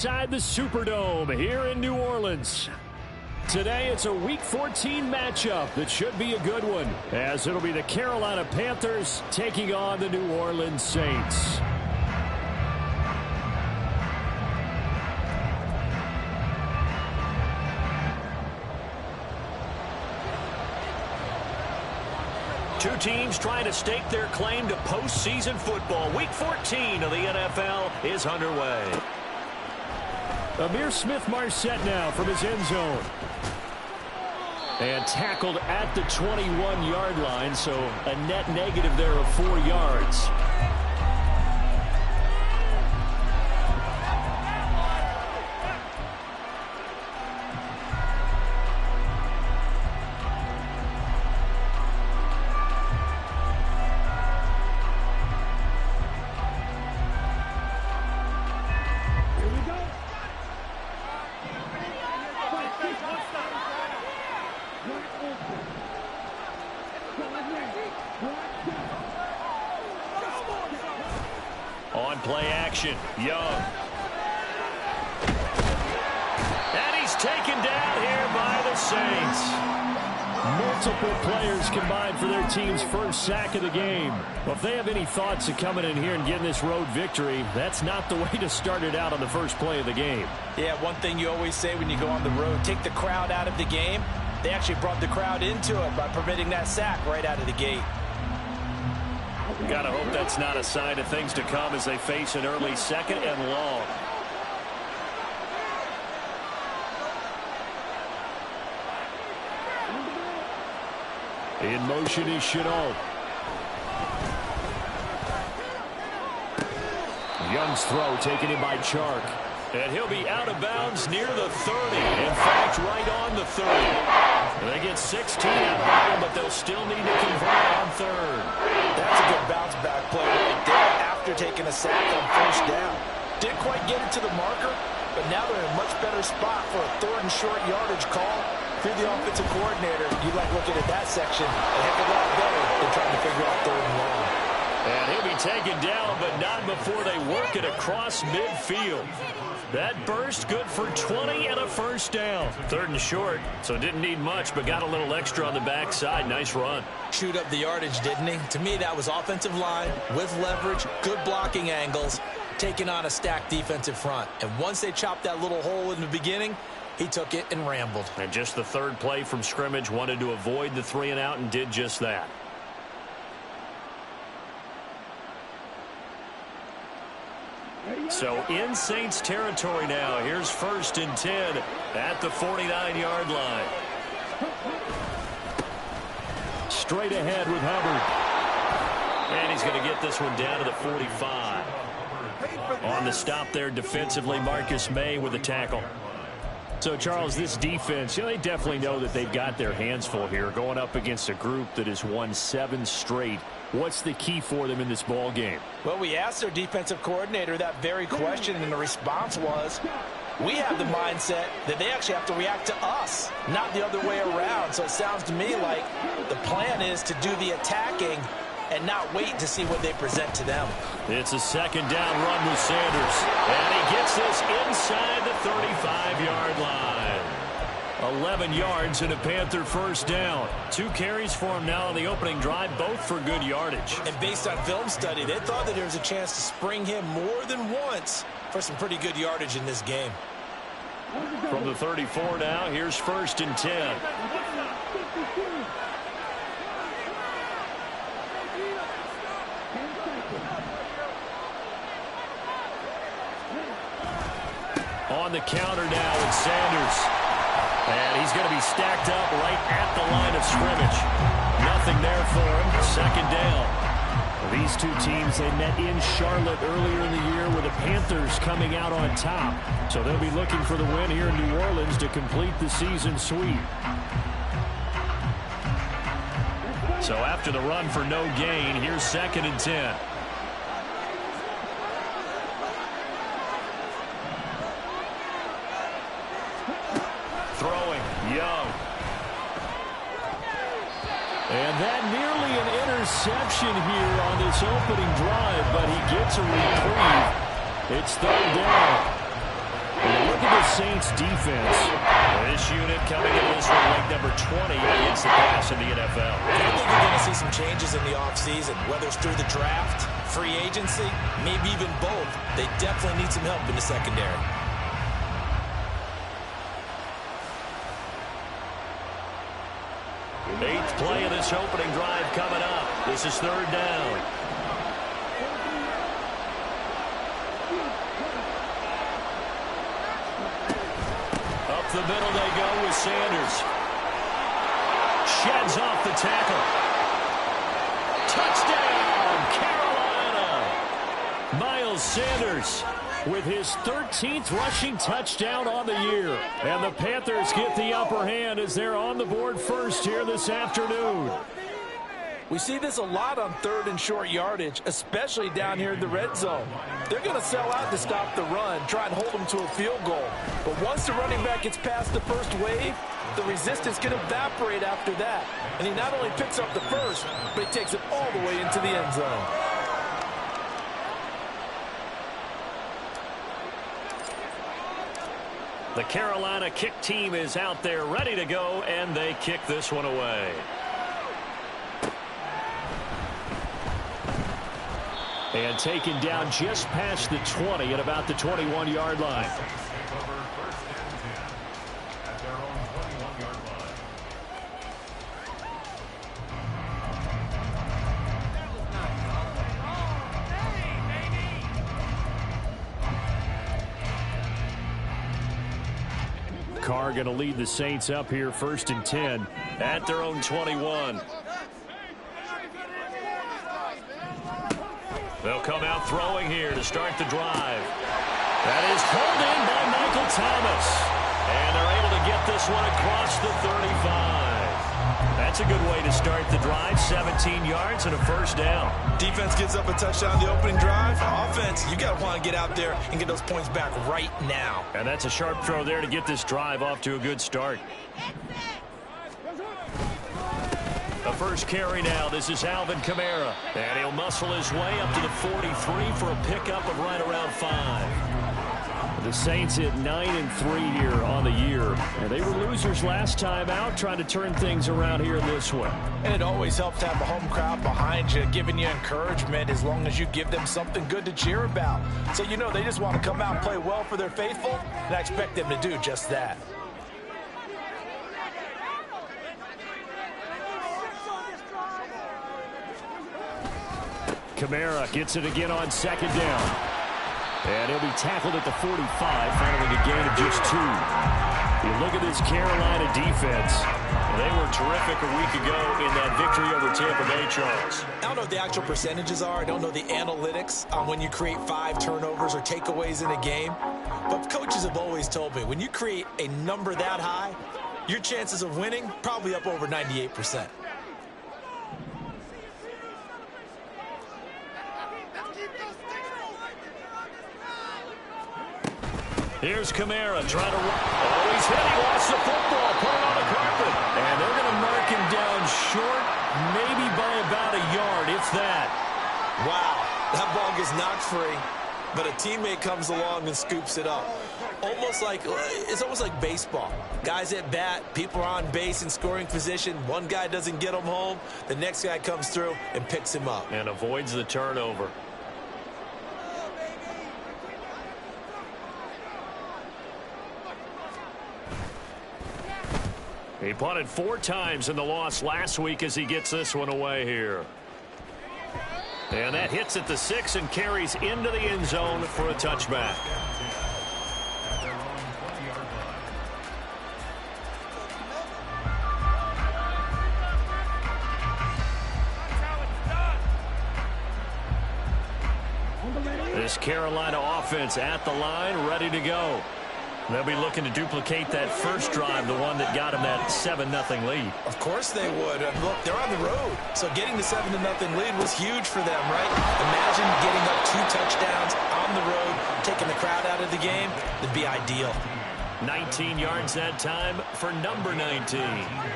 Inside the Superdome here in New Orleans. Today it's a Week 14 matchup that should be a good one, as it'll be the Carolina Panthers taking on the New Orleans Saints. Two teams trying to stake their claim to postseason football. Week 14 of the NFL is underway. Amir Smith-Marset now from his end zone. And tackled at the 21-yard line, so a net negative there of 4 yards. On play action, Young. And he's taken down here by the Saints. Multiple players combined for their team's first sack of the game. Well, if they have any thoughts of coming in here and getting this road victory, that's not the way to start it out on the first play of the game. Yeah, one thing you always say when you go on the road, take the crowd out of the game. They actually brought the crowd into it by permitting that sack right out of the gate. Gotta hope that's not a sign of things to come as they face an early second and long. In motion is Chenault. Young's throw taken in by Chark. And he'll be out of bounds near the 30. In fact, right on the 30. They get 16 out of that one, but they'll still need to convert on third. That's a good bounce back play right there after taking a sack on first down. Didn't quite get it to the marker, but now they're in a much better spot for a third and short yardage call. If you're the offensive coordinator, you like looking at that section a heck of a lot better than trying to figure out third and long. And he'll be taken down, but not before they work it across midfield. That burst good for 20 and a first down. Third and short, so didn't need much, but got a little extra on the backside. Nice run. Chewed up the yardage, didn't he? To me, that was offensive line with leverage, good blocking angles, taking on a stacked defensive front. And once they chopped that little hole in the beginning, he took it and rambled. And just the third play from scrimmage, wanted to avoid the 3 and out and did just that. So in Saints territory now. Here's 1st and 10 at the 49-yard line. Straight ahead with Hubbard. And he's going to get this one down to the 45. On the stop there defensively, Marcus May with a tackle. So, Charles, this defense, they definitely know that they've got their hands full here, going up against a group that has won 7 straight. What's the key for them in this ball game? Well, we asked their defensive coordinator that very question, and the response was, we have the mindset that they actually have to react to us, not the other way around. So it sounds to me like the plan is to do the attacking and not wait to see what they present to them. It's a 2nd down run with Sanders. And he gets this inside the 35-yard line. 11 yards and a Panther first down. 2 carries for him now on the opening drive, both for good yardage. And based on film study, they thought that there was a chance to spring him more than once for some pretty good yardage in this game. From the 34 now, here's 1st and 10. On the counter now with Sanders. And he's going to be stacked up right at the line of scrimmage. Nothing there for him. 2nd down. These two teams, they met in Charlotte earlier in the year with the Panthers coming out on top. So they'll be looking for the win here in New Orleans to complete the season sweep. So after the run for no gain, here's 2nd and 10. Throwing, Young. And that nearly an interception here on this opening drive, but he gets a reprieve. It's 3rd down. Saints defense. This unit coming into this one ranked number 20 against the pass in the NFL. I think you're going to see some changes in the offseason, whether it's through the draft, free agency, maybe even both. They definitely need some help in the secondary. Eighth play of this opening drive coming up. This is third down. Up the middle they go with Sanders. Sheds off the tackle. Touchdown, Carolina. Miles Sanders with his 13th rushing touchdown on the year. And the Panthers get the upper hand as they're on the board first here this afternoon. We see this a lot on third and short yardage, especially down here in the red zone. They're going to sell out to stop the run, try and hold them to a field goal. But once the running back gets past the first wave, the resistance can evaporate after that. And he not only picks up the first, but he takes it all the way into the end zone. The Carolina kick team is out there ready to go, and they kick this one away. And taken down just past the 20 at about the 21-yard line. Carr going to lead the Saints up here first and 10 at their own 21. They'll come out throwing here to start the drive. That is pulled in by Michael Thomas. And they're able to get this one across the 35. That's a good way to start the drive. 17 yards and a first down. Defense gives up a touchdown the opening drive. Offense, you got to want to get out there and get those points back right now. And that's a sharp throw there to get this drive off to a good start. The first carry now. This is Alvin Kamara. And he'll muscle his way up to the 43 for a pickup of right around 5. The Saints at 9-3 here on the year. And they were losers last time out, trying to turn things around here in this one. And it always helps to have a home crowd behind you, giving you encouragement as long as you give them something good to cheer about. So you know they just want to come out and play well for their faithful, and I expect them to do just that. Kamara gets it again on second down. And he'll be tackled at the 45, following a gain of just 2. You look at this Carolina defense. They were terrific a week ago in that victory over Tampa Bay, Charles. I don't know what the actual percentages are. I don't know the analytics on when you create 5 turnovers or takeaways in a game. But coaches have always told me, when you create a number that high, your chances of winning probably up over 98%. Here's Kamara trying to run. Oh, he's hit. He lost the football. Put it on the carpet. And they're going to mark him down short, maybe by about a yard, if that. Wow, that ball gets knocked free, but a teammate comes along and scoops it up. It's almost like baseball. Guys at bat, people are on base in scoring position. One guy doesn't get him home. The next guy comes through and picks him up. And avoids the turnover. He punted 4 times in the loss last week as he gets this one away here. And that hits at the 6 and carries into the end zone for a touchback. This Carolina offense at the line, ready to go. They'll be looking to duplicate that first drive, the one that got them that 7-0 lead. Of course they would. Look, they're on the road, so getting the 7-0 lead was huge for them, right? Imagine getting up 2 touchdowns on the road, taking the crowd out of the game. It'd be ideal. 19 yards that time for number 19.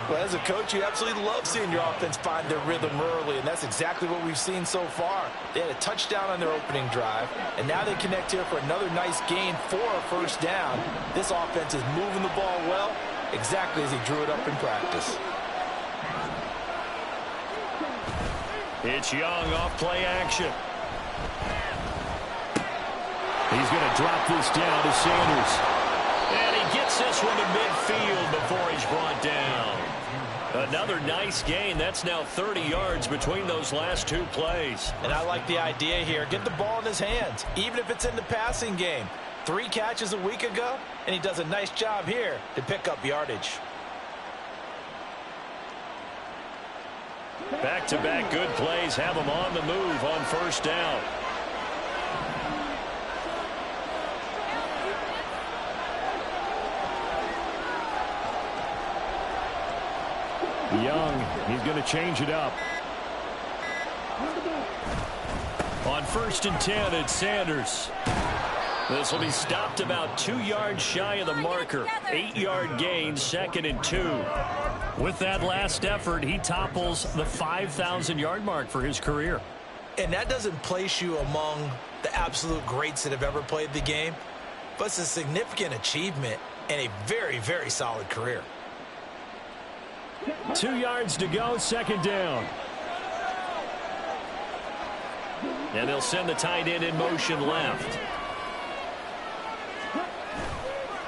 Well, as a coach, you absolutely love seeing your offense find their rhythm early, and that's exactly what we've seen so far. They had a touchdown on their opening drive, and now they connect here for another nice gain for a first down. This offense is moving the ball well, exactly as he drew it up in practice. It's Young off play action. He's going to drop this down to Sanders. And he gets this one to midfield before he's brought down. Another nice gain. That's now 30 yards between those last two plays. And I like the idea here. Get the ball in his hands, even if it's in the passing game. 3 catches a week ago, and he does a nice job here to pick up yardage. Back-to-back good plays have him on the move on first down. Young, he's going to change it up. On 1st and 10, it's Sanders. This will be stopped about 2 yards shy of the marker. 8-yard gain, 2nd and 2. With that last effort, he topples the 5,000-yard mark for his career. And that doesn't place you among the absolute greats that have ever played the game, but it's a significant achievement and a very, very solid career. 2 yards to go, 2nd down. And they'll send the tight end in motion left.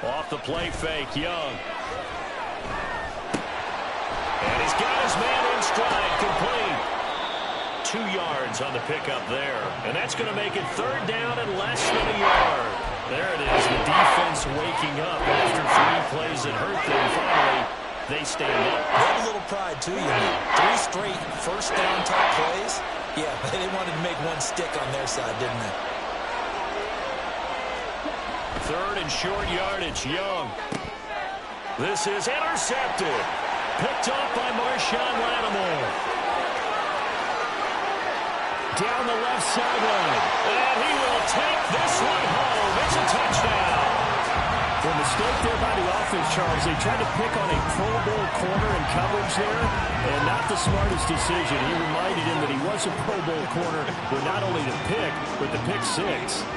Off the play fake, Young. And he's got his man in stride, complete. 2 yards on the pickup there. And that's going to make it 3rd down and less than a yard. There it is, the defense waking up after 3 plays that hurt them. Finally, they stand up. They have a little pride, too, you know. 3 straight first down type plays. Yeah, they wanted to make one stick on their side, didn't they? 3rd and short yardage, Young. This is intercepted. Picked off by Marshawn Lattimore. Down the left sideline. And he will take this one home. It's a touchdown. The mistake there by the offense, Charles. They tried to pick on a Pro Bowl corner in coverage there, and not the smartest decision. He reminded him that he was a Pro Bowl corner with not only the pick, but the pick 6.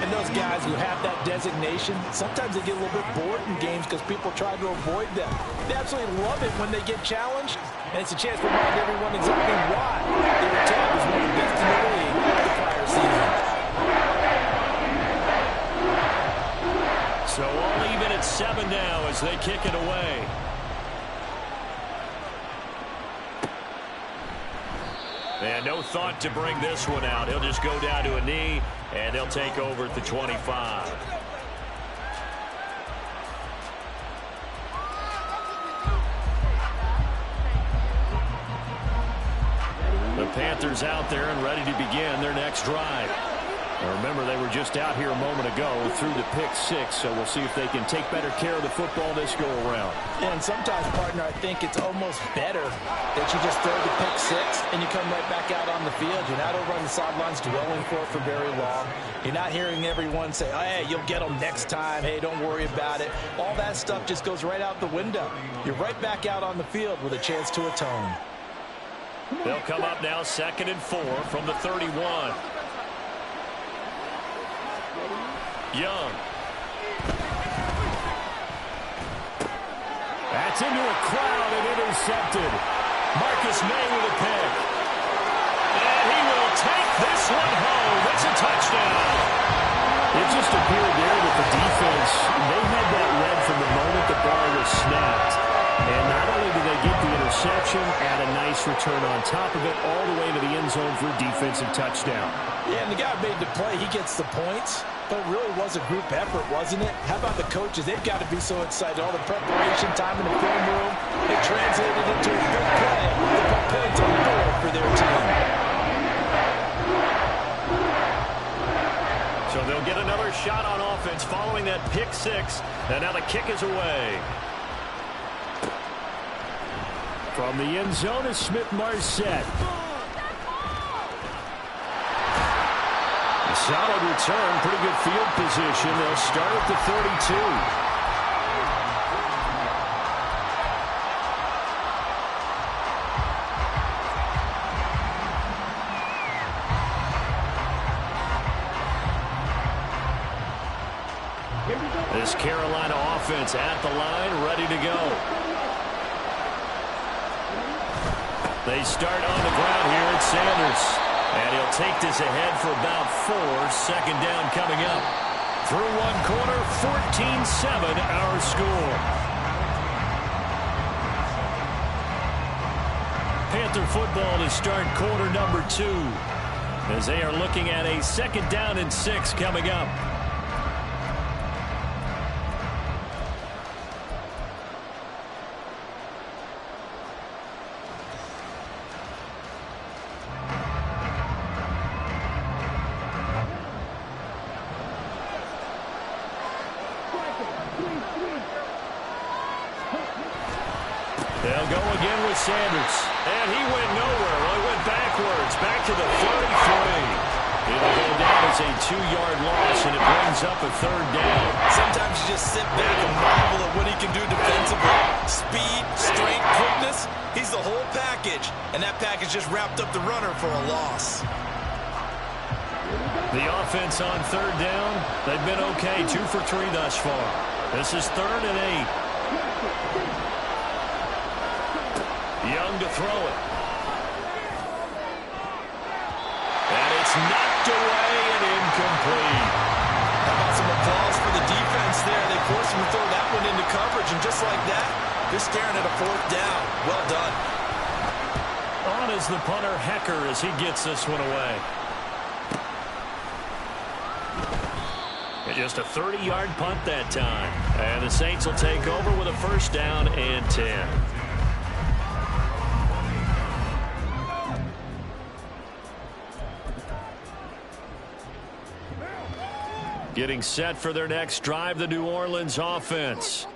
And those guys who have that designation, sometimes they get a little bit bored in games because people try to avoid them. They absolutely love it when they get challenged, and it's a chance to remind everyone exactly why they were tagged as one of the best in the league the prior season. So all even at 7 now as they kick it away. And no thought to bring this one out. He'll just go down to a knee, and they'll take over at the 25. The Panthers out there and ready to begin their next drive. Now remember, they were just out here a moment ago through the pick 6, so we'll see if they can take better care of the football this go-around. And sometimes, partner, I think it's almost better that you just throw the pick 6 and you come right back out on the field. You're not over on the sidelines dwelling for it for very long. You're not hearing everyone say, oh, hey, you'll get them next time. Hey, don't worry about it. All that stuff just goes right out the window. You're right back out on the field with a chance to atone. They'll come up now 2nd and 4 from the 31. Young. That's into a crowd and intercepted. Marcus May with a pick. And he will take this one home. It's a touchdown. It just appeared there that the defense, they had that read from the moment the ball was snapped. And not only did they get the interception, add a nice return on top of it, all the way to the end zone for a defensive touchdown. Yeah, and the guy made the play. He gets the points. But it really was a group effort, wasn't it? How about the coaches? They've got to be so excited. All the preparation time in the film room, it translated into a big play to put points on the board for their team. So they'll get another shot on offense following that pick 6. And now the kick is away. From the end zone is Smith-Marset. Solid return, pretty good field position. They'll start at the 32. offense at the line, ready to go. They start on the ground here at Sanders. And he'll take this ahead for about 4. Second down coming up. Through one quarter, 14-7 our score. Panther football to start quarter number 2. As they are looking at a 2nd down and 6 coming up. They'll go again with Sanders. And he went nowhere. Well, he went backwards. Back to the 33. It'll go down as a 2-yard loss, and it brings up a 3rd down. Sometimes you just sit back and marvel at what he can do defensively. Speed, strength, quickness. He's the whole package. And that package just wrapped up the runner for a loss. The offense on 3rd down, they've been okay. 2 for 3 thus far. This is 3rd and 8. Young to throw it. And it's knocked away and incomplete. How about some applause for the defense there? They forced him to throw that one into coverage, and just like that, they're staring at a 4th down. Well done. On is the punter, Hecker, as he gets this one away. And just a 30-yard punt that time. And the Saints will take over with a 1st down and 10. Getting set for their next drive, the New Orleans offense.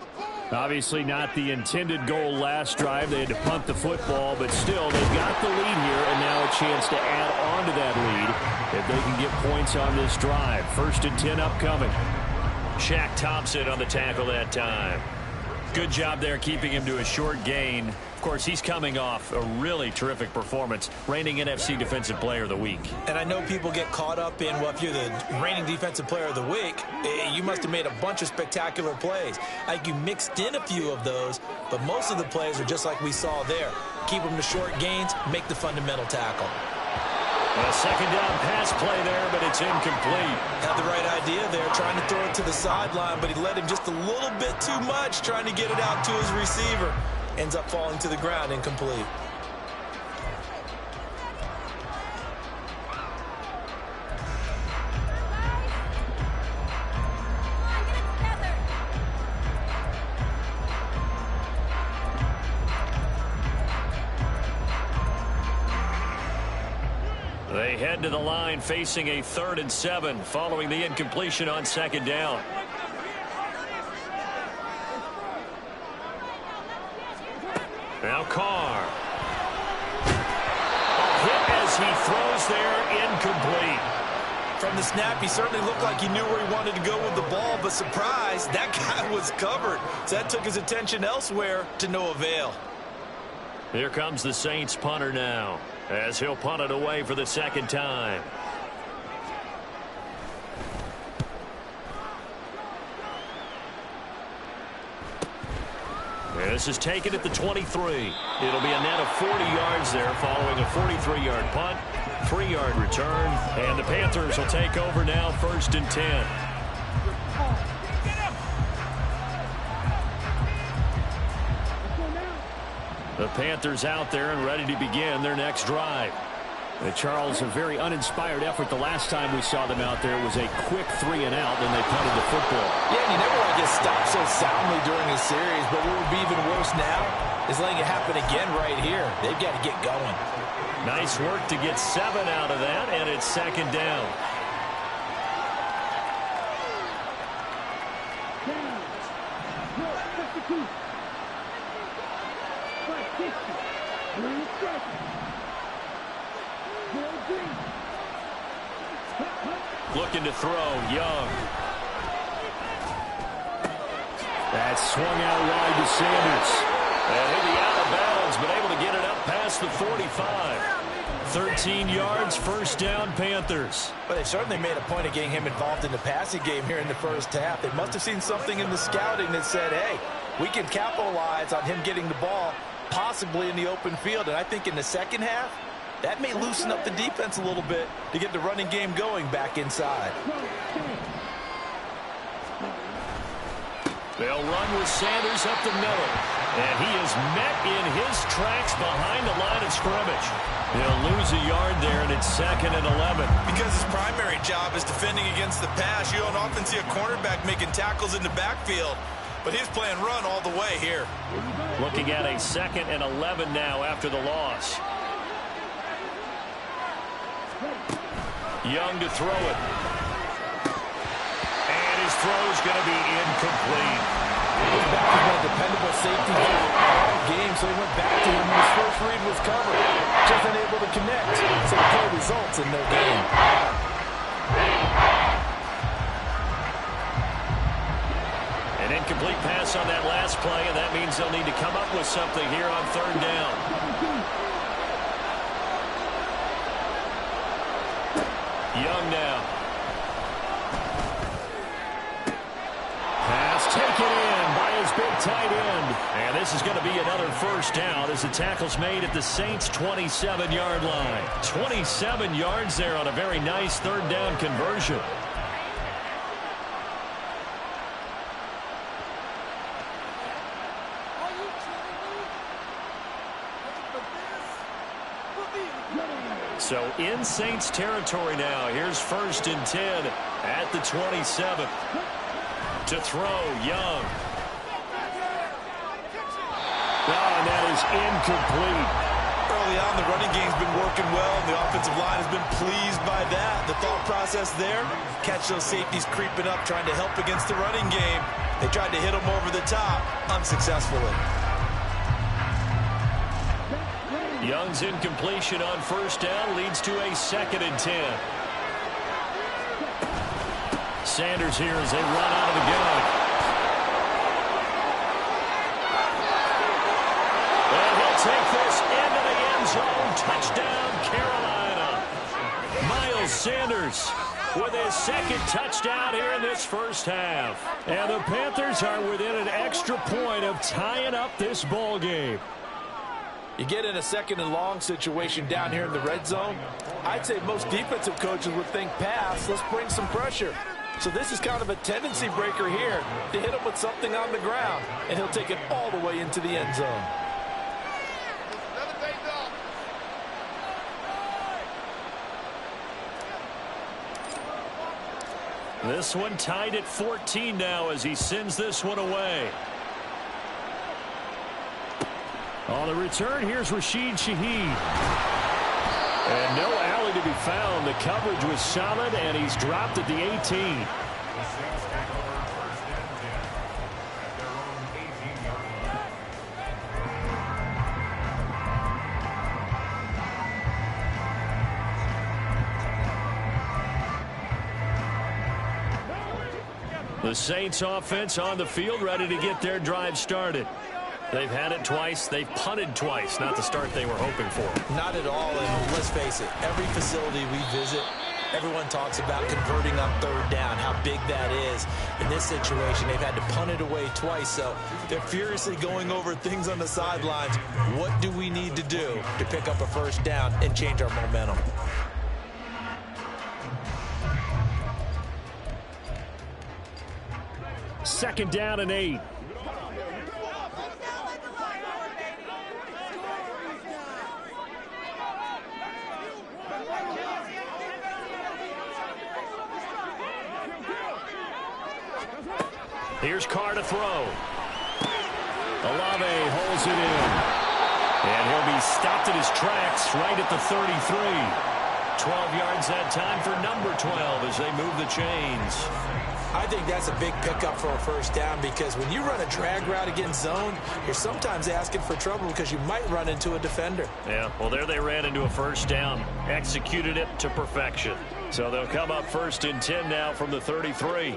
Obviously not the intended goal last drive. They had to punt the football, but still, they've got the lead here, and now a chance to add on to that lead if they can get points on this drive. 1st and 10 upcoming. Shaq Thompson on the tackle that time. Good job there keeping him to a short gain. Of course, he's coming off a really terrific performance, reigning NFC Defensive Player of the Week. And I know people get caught up in, well, if you're the reigning Defensive Player of the Week, you must have made a bunch of spectacular plays. I think you mixed in a few of those, but most of the plays are just like we saw there. Keep them to short gains, make the fundamental tackle. A 2nd down pass play there, but it's incomplete. Had the right idea there, trying to throw it to the sideline, but he led him just a little bit too much, trying to get it out to his receiver. Ends up falling to the ground, incomplete. They head to the line facing a 3rd and 7 following the incompletion on 2nd down. Now Carr. Hit as he throws there, incomplete. From the snap, he certainly looked like he knew where he wanted to go with the ball, but surprise, that guy was covered. So that took his attention elsewhere to no avail. Here comes the Saints punter now, as he'll punt it away for the 2nd time. This is taken at the 23. It'll be a net of 40 yards there following a 43-yard punt, 3-yard return, and the Panthers will take over now 1st and 10. The Panthers out there and ready to begin their next drive. Charles, a very uninspired effort the last time we saw them out there. It was a quick 3 and out, then they punted the football. Yeah, and you never want to get stopped so soundly during a series, but what would be even worse now is letting it happen again right here. They've got to get going. Nice work to get 7 out of that, and it's 2nd down. Looking to throw, Young. That swung out wide to Sanders. And he'll be out of bounds, but able to get it up past the 45. 13 yards, first down, Panthers. But they certainly made a point of getting him involved in the passing game here in the first half. They must have seen something in the scouting that said, hey, we can capitalize on him getting the ball, possibly in the open field. And I think in the second half, that may loosen up the defense a little bit to get the running game going back inside. They'll run with Sanders up the middle. And he is met in his tracks behind the line of scrimmage. He'll lose a yard there, and it's 2nd and 11. Because his primary job is defending against the pass, you don't often see a cornerback making tackles in the backfield. But he's playing run all the way here. Looking at a 2nd and 11 now after the loss. Young to throw it. And his throw's going to be incomplete. His back has been a dependable safety all game, so he went back to him when his first read was covered. Just unable to connect, so the play results in no gain. An incomplete pass on that last play, and that means they'll need to come up with something here on 3rd down. Young now. Pass taken in by his big tight end. And this is going to be another first down as the tackle's made at the Saints' 27-yard line. 27 yards there on a very nice 3rd down conversion. So in Saints territory now. Here's 1st and 10 at the 27. To throw, Young. And that is incomplete. Early on, the running game's been working well, and the offensive line has been pleased by that. The thought process there, catch those safeties creeping up, trying to help against the running game. They tried to hit them over the top, unsuccessfully. Young's incompletion on 1st down leads to a 2nd and 10. Sanders here as they run out of the gun. And he'll take this into the end zone. Touchdown, Carolina. Miles Sanders with his 2nd touchdown here in this first half. And the Panthers are within an extra point of tying up this ball game. You get in a 2nd and long situation down here in the red zone, I'd say most defensive coaches would think pass, let's bring some pressure. So this is kind of a tendency breaker here to hit him with something on the ground, and he'll take it all the way into the end zone. This one tied at 14 now as he sends this one away. On the return, here's Rashid Shaheed. And no alley to be found. The coverage was solid, and he's dropped at the 18. The Saints offense on the field, ready to get their drive started. They've had it twice. They've punted twice. Not the start they were hoping for. Not at all, and let's face it, every facility we visit, everyone talks about converting on 3rd down, how big that is. In this situation, they've had to punt it away twice, so they're furiously going over things on the sidelines. What do we need to do to pick up a 1st down and change our momentum? Second down and 8. Here's Carr to throw. Olave holds it in. And he'll be stopped at his tracks right at the 33. 12 yards that time for number 12 as they move the chains. I think that's a big pickup for a 1st down because when you run a drag route against zone, you're sometimes asking for trouble because you might run into a defender. Yeah, well, there they ran into a 1st down. Executed it to perfection. So they'll come up 1st and 10 now from the 33.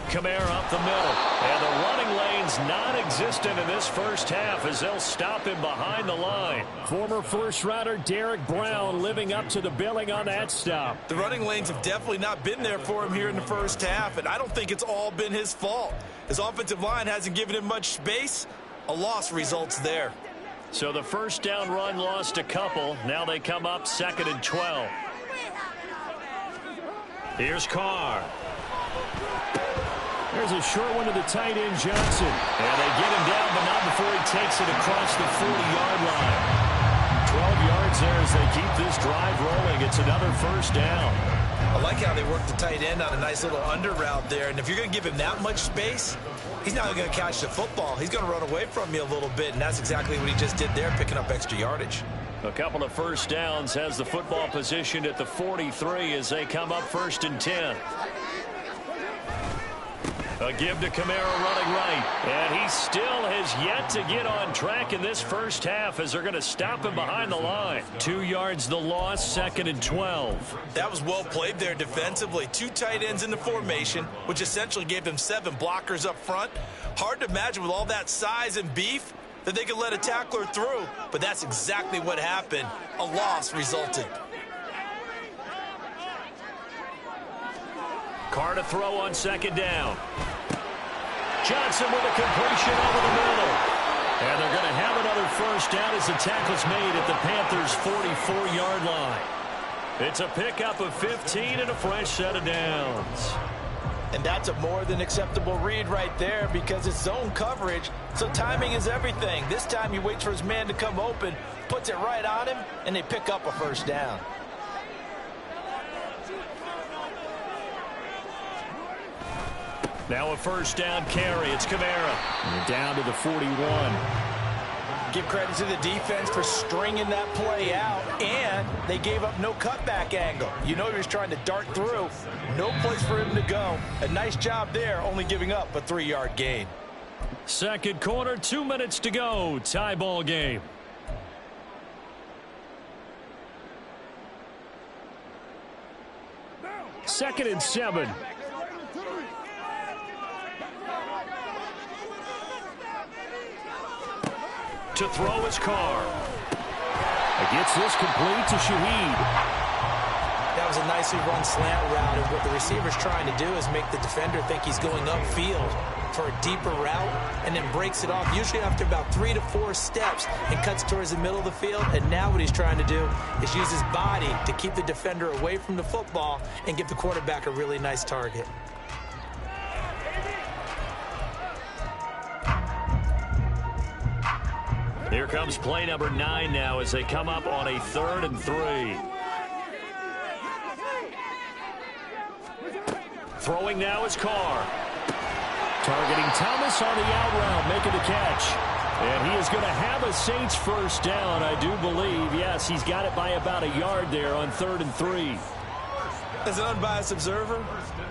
Kamara up the middle. And the running lane's non-existent in this first half as they'll stop him behind the line. Former first-rounder Derek Brown living up to the billing on that stop. The running lanes have definitely not been there for him here in the first half, and I don't think it's all been his fault. His offensive line hasn't given him much space. A loss results there. So the first down run lost a couple. Now they come up 2nd and 12. Here's Carr. There's a short one to the tight end, Johnson. And they get him down, but not before he takes it across the 40-yard line. 12 yards there as they keep this drive rolling. It's another first down. I like how they work the tight end on a nice little under route there. And if you're going to give him that much space, he's not going to catch the football. He's going to run away from you a little bit, and that's exactly what he just did there, picking up extra yardage. A couple of first downs, has the football positioned at the 43 as they come up 1st and 10. A give to Kamara running right. And he still has yet to get on track in this first half as they're going to stop him behind the line. 2 yards the loss, 2nd and 12. That was well played there defensively. 2 tight ends in the formation, which essentially gave them 7 blockers up front. Hard to imagine with all that size and beef that they could let a tackler through, but that's exactly what happened. A loss resulted. Carr to throw on 2nd down. Johnson with a completion over the middle. And they're going to have another first down as the tackle's made at the Panthers' 44-yard line. It's a pickup of 15 and a fresh set of downs. And that's a more than acceptable read right there because it's zone coverage, so timing is everything. This time he waits for his man to come open, puts it right on him, and they pick up a first down. Now a first down carry. It's Kamara. And down to the 41. Give credit to the defense for stringing that play out, and they gave up no cutback angle. You know he was trying to dart through. No place for him to go. A nice job there, only giving up a 3-yard gain. Second quarter, 2 minutes to go. Tie ball game. Second and 7. To throw his Carr. Gets this complete to Shaheed. That was a nicely run slant route, and what the receiver's trying to do is make the defender think he's going upfield for a deeper route, and then breaks it off, usually after about 3 to 4 steps, and cuts towards the middle of the field. And now what he's trying to do is use his body to keep the defender away from the football and give the quarterback a really nice target. Here comes play number 9 now as they come up on a 3rd and 3. Throwing now is Carr. Targeting Thomas on the out route, making the catch. And he is going to have a Saints first down, I do believe. Yes, he's got it by about a yard there on 3rd and 3. As an unbiased observer,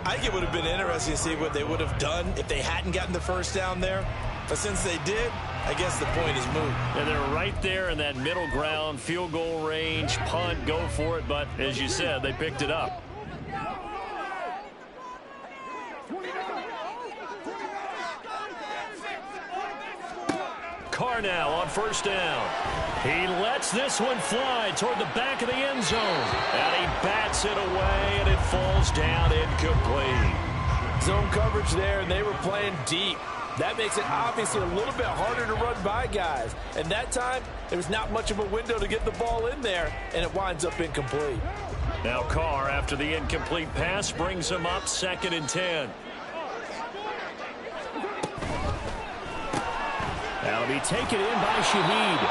I think it would have been interesting to see what they would have done if they hadn't gotten the first down there. But since they did, I guess the point is moot. And they're right there in that middle ground, field goal range, punt, go for it. But as you said, they picked it up. Carr now on first down. He lets this one fly toward the back of the end zone. And he bats it away, and it falls down incomplete. Zone coverage there, and they were playing deep. That makes it obviously a little bit harder to run by guys. And that time, there was not much of a window to get the ball in there, and it winds up incomplete. Now Carr, after the incomplete pass, brings him up 2nd and 10. That'll be taken in by Shaheed.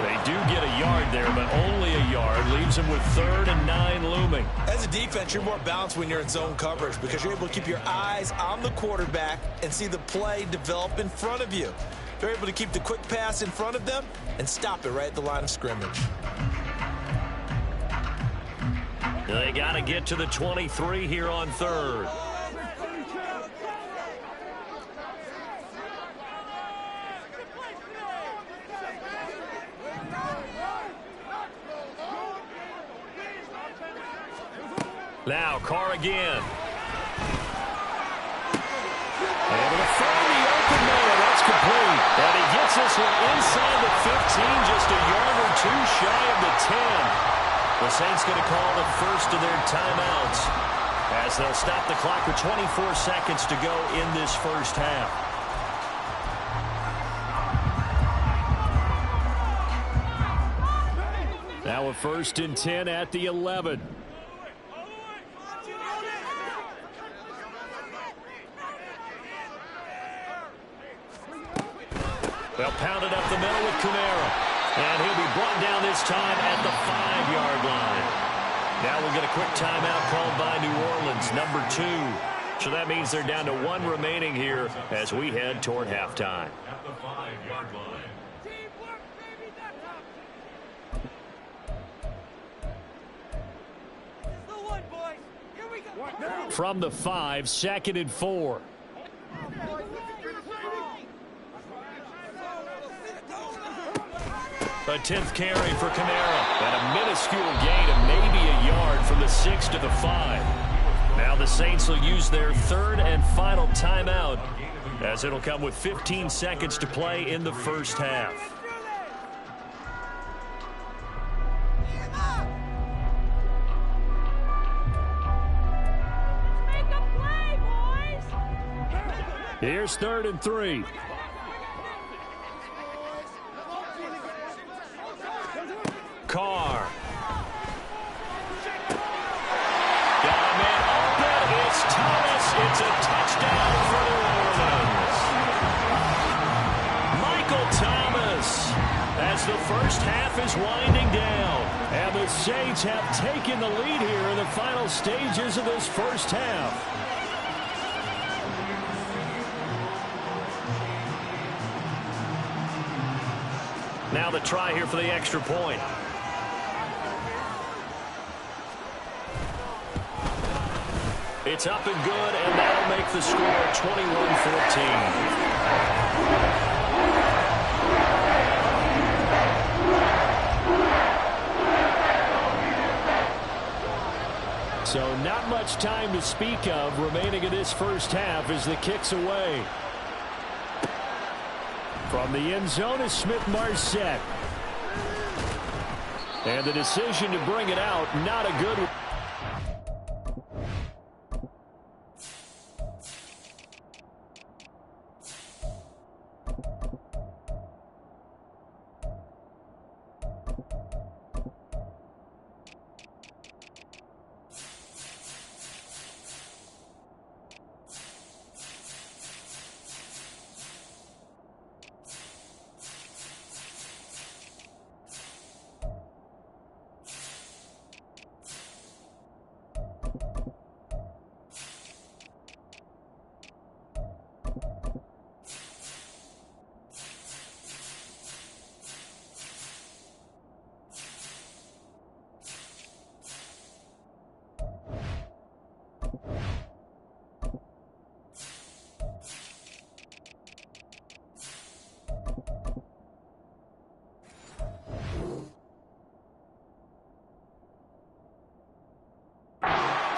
They do get a yard there, but only a yard. Leaves them with 3rd and 9 looming. As a defense, you're more balanced when you're in zone coverage because you're able to keep your eyes on the quarterback and see the play develop in front of you. They're able to keep the quick pass in front of them and stop it right at the line of scrimmage. They got to get to the 23 here on 3rd. Now Carr again. Gets this one inside the 15, just a yard or two shy of the 10. The Saints going to call the first of their timeouts as they'll stop the clock with 24 seconds to go in this first half. Now a 1st and 10 at the 11. They'll pound it up the middle with Kamara. And he'll be brought down this time at the 5-yard line. Now we'll get a quick timeout called by New Orleans, number 2. So that means they're down to 1 remaining here as we head toward halftime. At the 5-yard line. From the 5, 2nd and 4. A 10th carry for Kamara. And a minuscule gain of maybe a yard from the 6 to the 5. Now the Saints will use their 3rd and final timeout as it'll come with 15 seconds to play in the first half. Here's 3rd and 3. Carr. Got a man open. It's Thomas. It's a touchdown for New Orleans. Michael Thomas as the first half is winding down. And the Saints have taken the lead here in the final stages of this first half. Now the try here for the extra point. It's up and good, and that'll make the score 21-14. So not much time to speak of remaining in this first half as the kick's away. From the end zone is Smith-Marset. And the decision to bring it out, not a good one.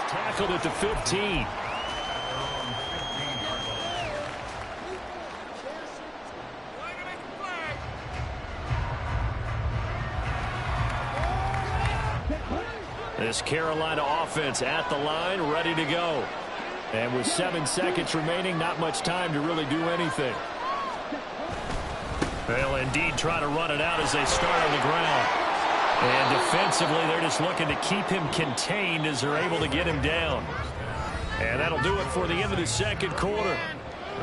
Tackled at the 15. This Carolina offense at the line, ready to go. And with 7 seconds remaining, not much time to really do anything. They'll indeed try to run it out as they start on the ground. And defensively, they're just looking to keep him contained as they're able to get him down. And that'll do it for the end of the second quarter.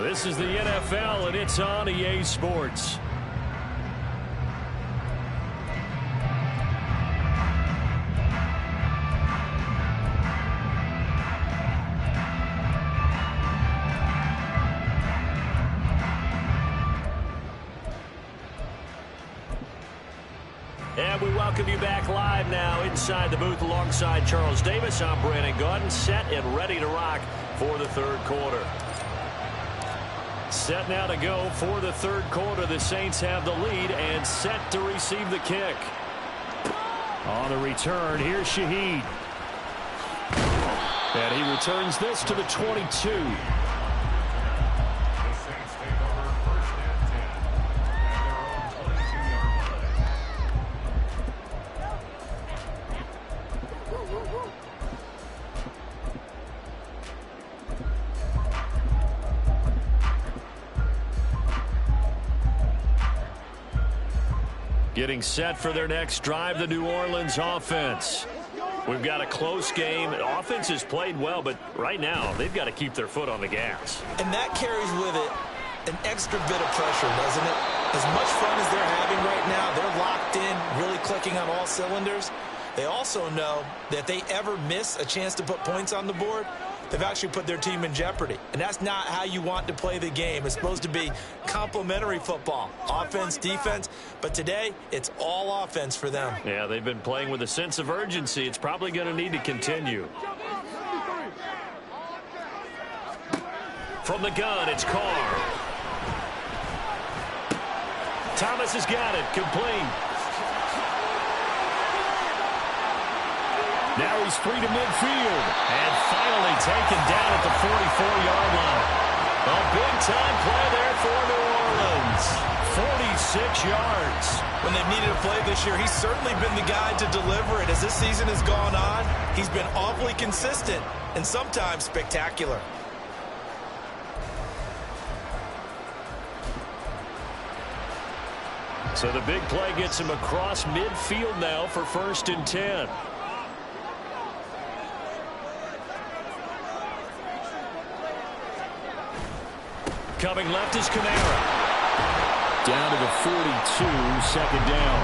This is the NFL, and it's on EA Sports. And we welcome you back live now inside the booth alongside Charles Davis. I'm Brandon Gaudin, set and ready to rock for the third quarter. Set now to go for the third quarter. The Saints have the lead and set to receive the kick. On the return, here's Shaheed. And he returns this to the 22. Getting set for their next drive, the New Orleans offense. We've got a close game. The offense has played well, but right now they've got to keep their foot on the gas. And that carries with it an extra bit of pressure, doesn't it? As much fun as they're having right now, they're locked in, really clicking on all cylinders. They also know that if they ever miss a chance to put points on the board, they've actually put their team in jeopardy. And that's not how you want to play the game. It's supposed to be complementary football, offense, defense. But today, it's all offense for them. Yeah, they've been playing with a sense of urgency. It's probably going to need to continue. From the gun, it's Carr. Thomas has got it, complete. Now he's free to midfield. And finally taken down at the 44-yard line. A big-time play there for New Orleans. 46 yards. When they've needed a play this year, he's certainly been the guy to deliver it. As this season has gone on, he's been awfully consistent and sometimes spectacular. So the big play gets him across midfield now for 1st and 10. Coming left is Kamara. Down to the 42, 2nd down.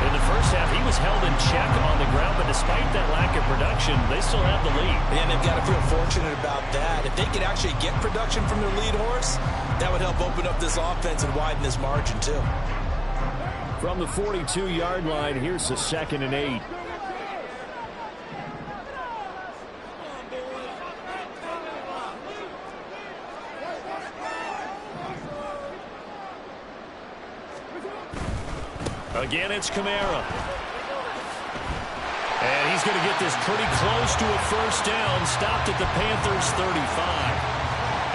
In the first half, he was held in check on the ground, but despite that lack of production, they still have the lead. And they've got to feel fortunate about that. If they could actually get production from their lead horse, that would help open up this offense and widen this margin, too. From the 42-yard line, here's the 2nd and 8. Again, it's Kamara. And he's going to get this pretty close to a 1st down. Stopped at the Panthers' 35.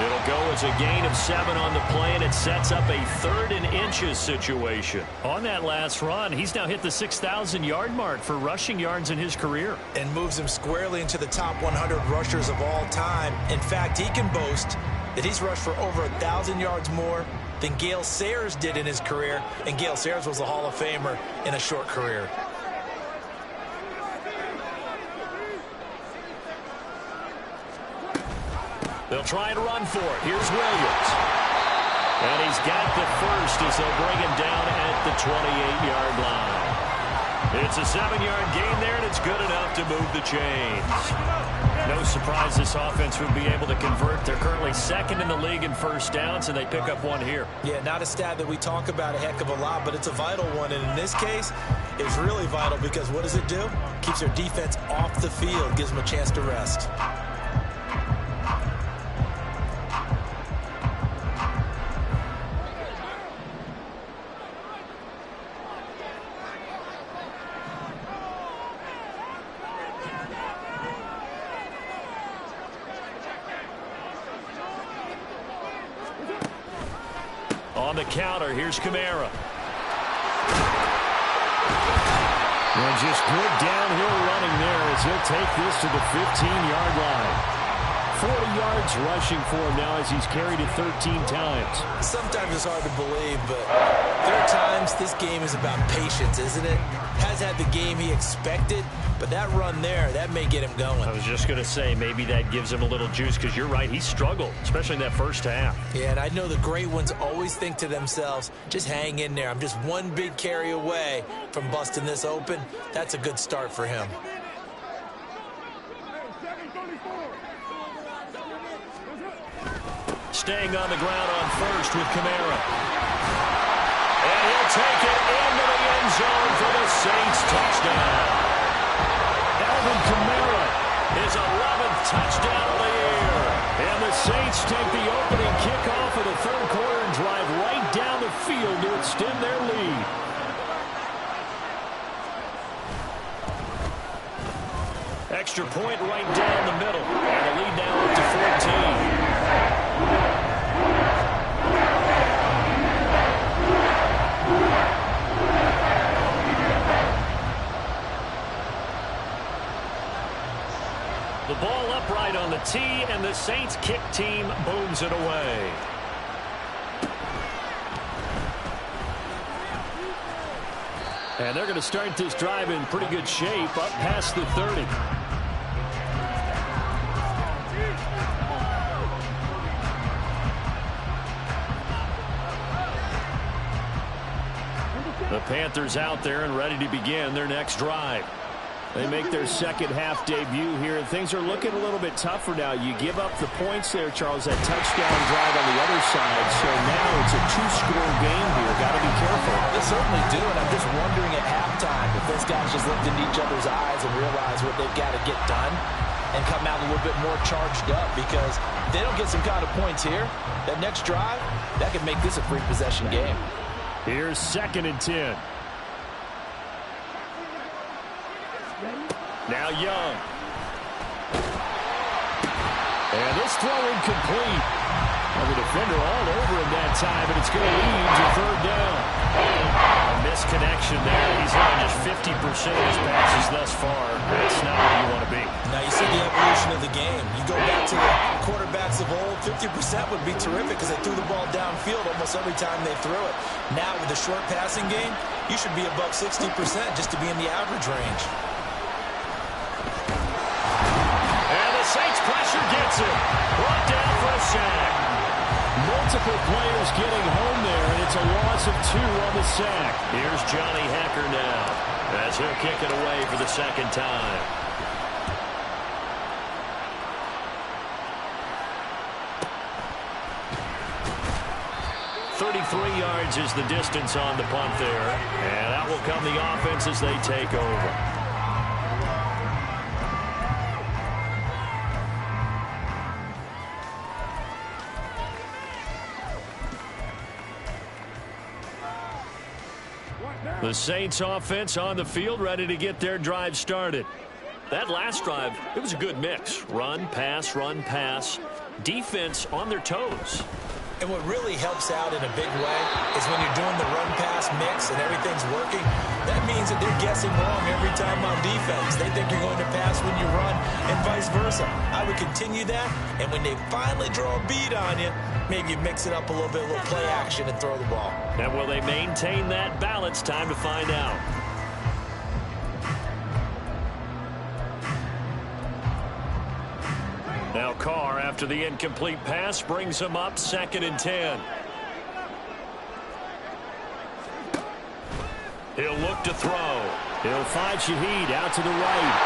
It'll go as a gain of 7 on the play, and it sets up a 3rd and inches situation. On that last run, he's now hit the 6,000-yard mark for rushing yards in his career. And moves him squarely into the top 100 rushers of all time. In fact, he can boast that he's rushed for over 1,000 yards more than Gale Sayers did in his career, and Gale Sayers was a Hall of Famer in a short career. They'll try and run for it. Here's Williams. And he's got the first as they'll bring him down at the 28-yard line. It's a 7-yard gain there, and it's good enough to move the chains. No surprise this offense would be able to convert. They're currently 2nd in the league in 1st downs, and they pick up 1 here. Yeah, not a stat that we talk about a heck of a lot, but it's a vital one. And in this case, it's really vital because what does it do? Keeps their defense off the field, gives them a chance to rest. On the counter, here's Kamara. And just good downhill running there as he'll take this to the 15-yard line. 40 yards rushing for him now as he's carried it 13 times. Sometimes it's hard to believe, but there are times this game is about patience, isn't it? Has had the game he expected, but that run there, that may get him going. I was just going to say, maybe that gives him a little juice because you're right, he struggled, especially in that first half. Yeah, and I know the great ones always think to themselves, just hang in there. I'm just one big carry away from busting this open. That's a good start for him. Staying on the ground on first with Kamara. And he'll take it into the end zone for the Saints touchdown. Alvin Kamara, his 11th touchdown of the year. And the Saints take the opening kickoff of the 3rd quarter and drive right down the field to extend their lead. Extra point right down the middle. And the lead now up to 14. The ball upright on the tee, and the Saints kick team booms it away. And they're going to start this drive in pretty good shape up past the 30. The Panthers out there and ready to begin their next drive. They make their second half debut here, and things are looking a little bit tougher now. You give up the points there, Charles, that touchdown drive on the other side. So now it's a two-score game here. Got to be careful. They certainly do, and I'm just wondering at halftime if those guys just looked into each other's eyes and realize what they've got to get done and come out a little bit more charged up, because if they don't get some kind of points here, that next drive, that could make this a free possession game. Here's 2nd and 10. Now Young. And this throw incomplete. Well, the defender all over him that time, and it's going to lead to 3rd down. A misconnection there. He's on just 50% of his passes thus far. That's not where you want to be. Now you see the evolution of the game. You go back to the quarterbacks of old, 50% would be terrific because they threw the ball downfield almost every time they threw it. Now with the short passing game, you should be above 60% just to be in the average range. Saints pressure gets him. Brought down for a sack. Multiple players getting home there, and it's a loss of 2 on the sack. Here's Johnny Hecker now as he'll kick it away for the 2nd time. .33 yards is the distance on the punt there, and out will come the offense as they take over. The Saints offense on the field, ready to get their drive started. That last drive, it was a good mix. Run, pass, defense on their toes. And what really helps out in a big way is when you're doing the run-pass mix and everything's working, that means that they're guessing wrong every time on defense. They think you're going to pass when you run and vice versa. I would continue that, and when they finally draw a bead on you, maybe you mix it up a little bit, a little play action, and throw the ball. And will they maintain that balance? Time to find out. Now Carr, after the incomplete pass, brings him up 2nd and 10. He'll look to throw. He'll find Shaheed out to the right.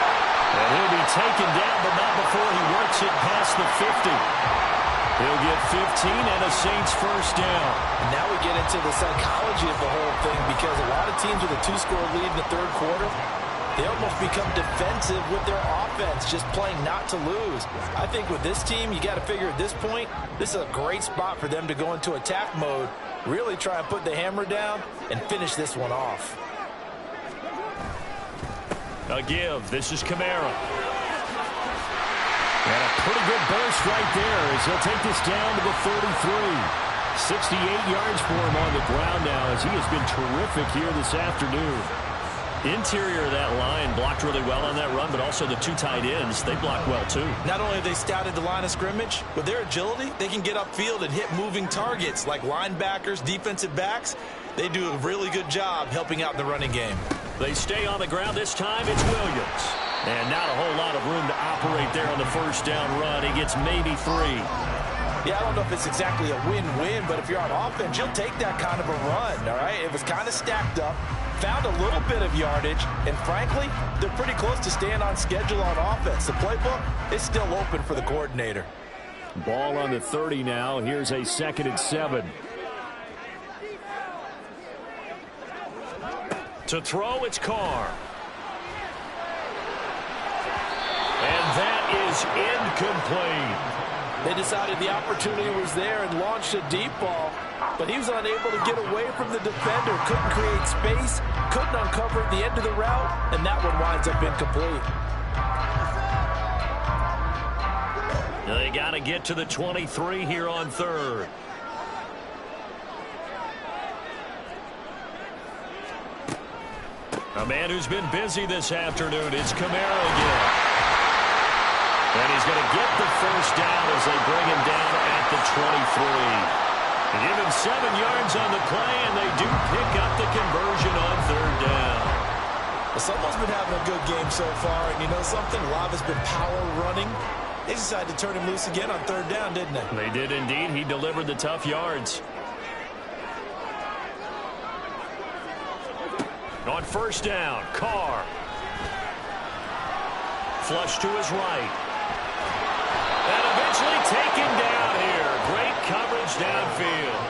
And he'll be taken down, but not before he works it past the 50. He'll get 15 and a Saints first down. Now we get into the psychology of the whole thing, because a lot of teams with a 2-score lead in the 3rd quarter, they almost become defensive with their offense, just playing not to lose. I think with this team, you got to figure at this point, this is a great spot for them to go into attack mode, really try and put the hammer down and finish this one off. A give. This is Kamara. And a pretty good burst right there as he'll take this down to the 33. 68 yards for him on the ground now, as he has been terrific here this afternoon. Interior of that line blocked really well on that run, but also the 2 tight ends, they blocked well too. Not only have they scouted the line of scrimmage, with their agility, they can get upfield and hit moving targets like linebackers, defensive backs. They do a really good job helping out in the running game. They stay on the ground this time. It's Williams. And not a whole lot of room to operate there on the first down run. He gets maybe 3. Yeah, I don't know if it's exactly a win-win, but if you're on offense, you'll take that kind of a run, all right? It was kind of stacked up, found a little bit of yardage, and frankly, they're pretty close to staying on schedule on offense. The playbook is still open for the coordinator. Ball on the 30 now. Here's a 2nd and 7. To throw, it's Carr. And that is incomplete. They decided the opportunity was there and launched a deep ball, but he was unable to get away from the defender, couldn't create space, couldn't uncover the end of the route, and that one winds up incomplete. They got to get to the 23 here on 3rd. A man who's been busy this afternoon. It's Kamara again. And he's going to get the first down as they bring him down at the 23. They give him 7 yards on the play, and they do pick up the conversion on 3rd down. Well, someone's been having a good game so far, and you know something? A lot has been power running. They decided to turn him loose again on 3rd down, didn't they? They did indeed. He delivered the tough yards. On 1st down, Carr. Flush to his right. And eventually taken down here. Great coverage downfield.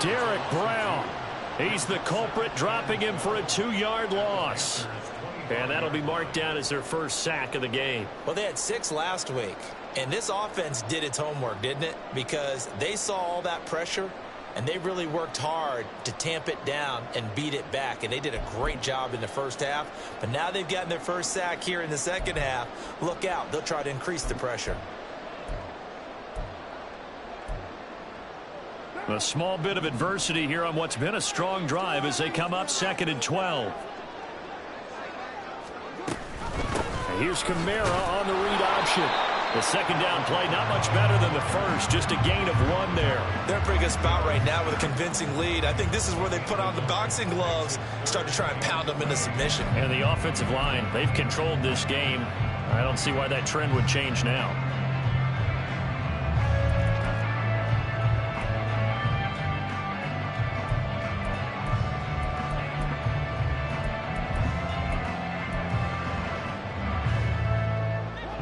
Derek Brown. He's the culprit, dropping him for a 2-yard loss. And that'll be marked down as their first sack of the game. Well, they had 6 last week. And this offense did its homework, didn't it? Because they saw all that pressure, and they really worked hard to tamp it down and beat it back. And they did a great job in the first half. But now they've gotten their first sack here in the second half. Look out. They'll try to increase the pressure. A small bit of adversity here on what's been a strong drive as they come up 2nd and 12. And here's Kamara on the read option. The 2nd down play, not much better than the first, just a gain of 1 there. They're in a pretty good spot right now with a convincing lead. I think this is where they put on the boxing gloves, start to try and pound them into submission. And the offensive line, they've controlled this game. I don't see why that trend would change now.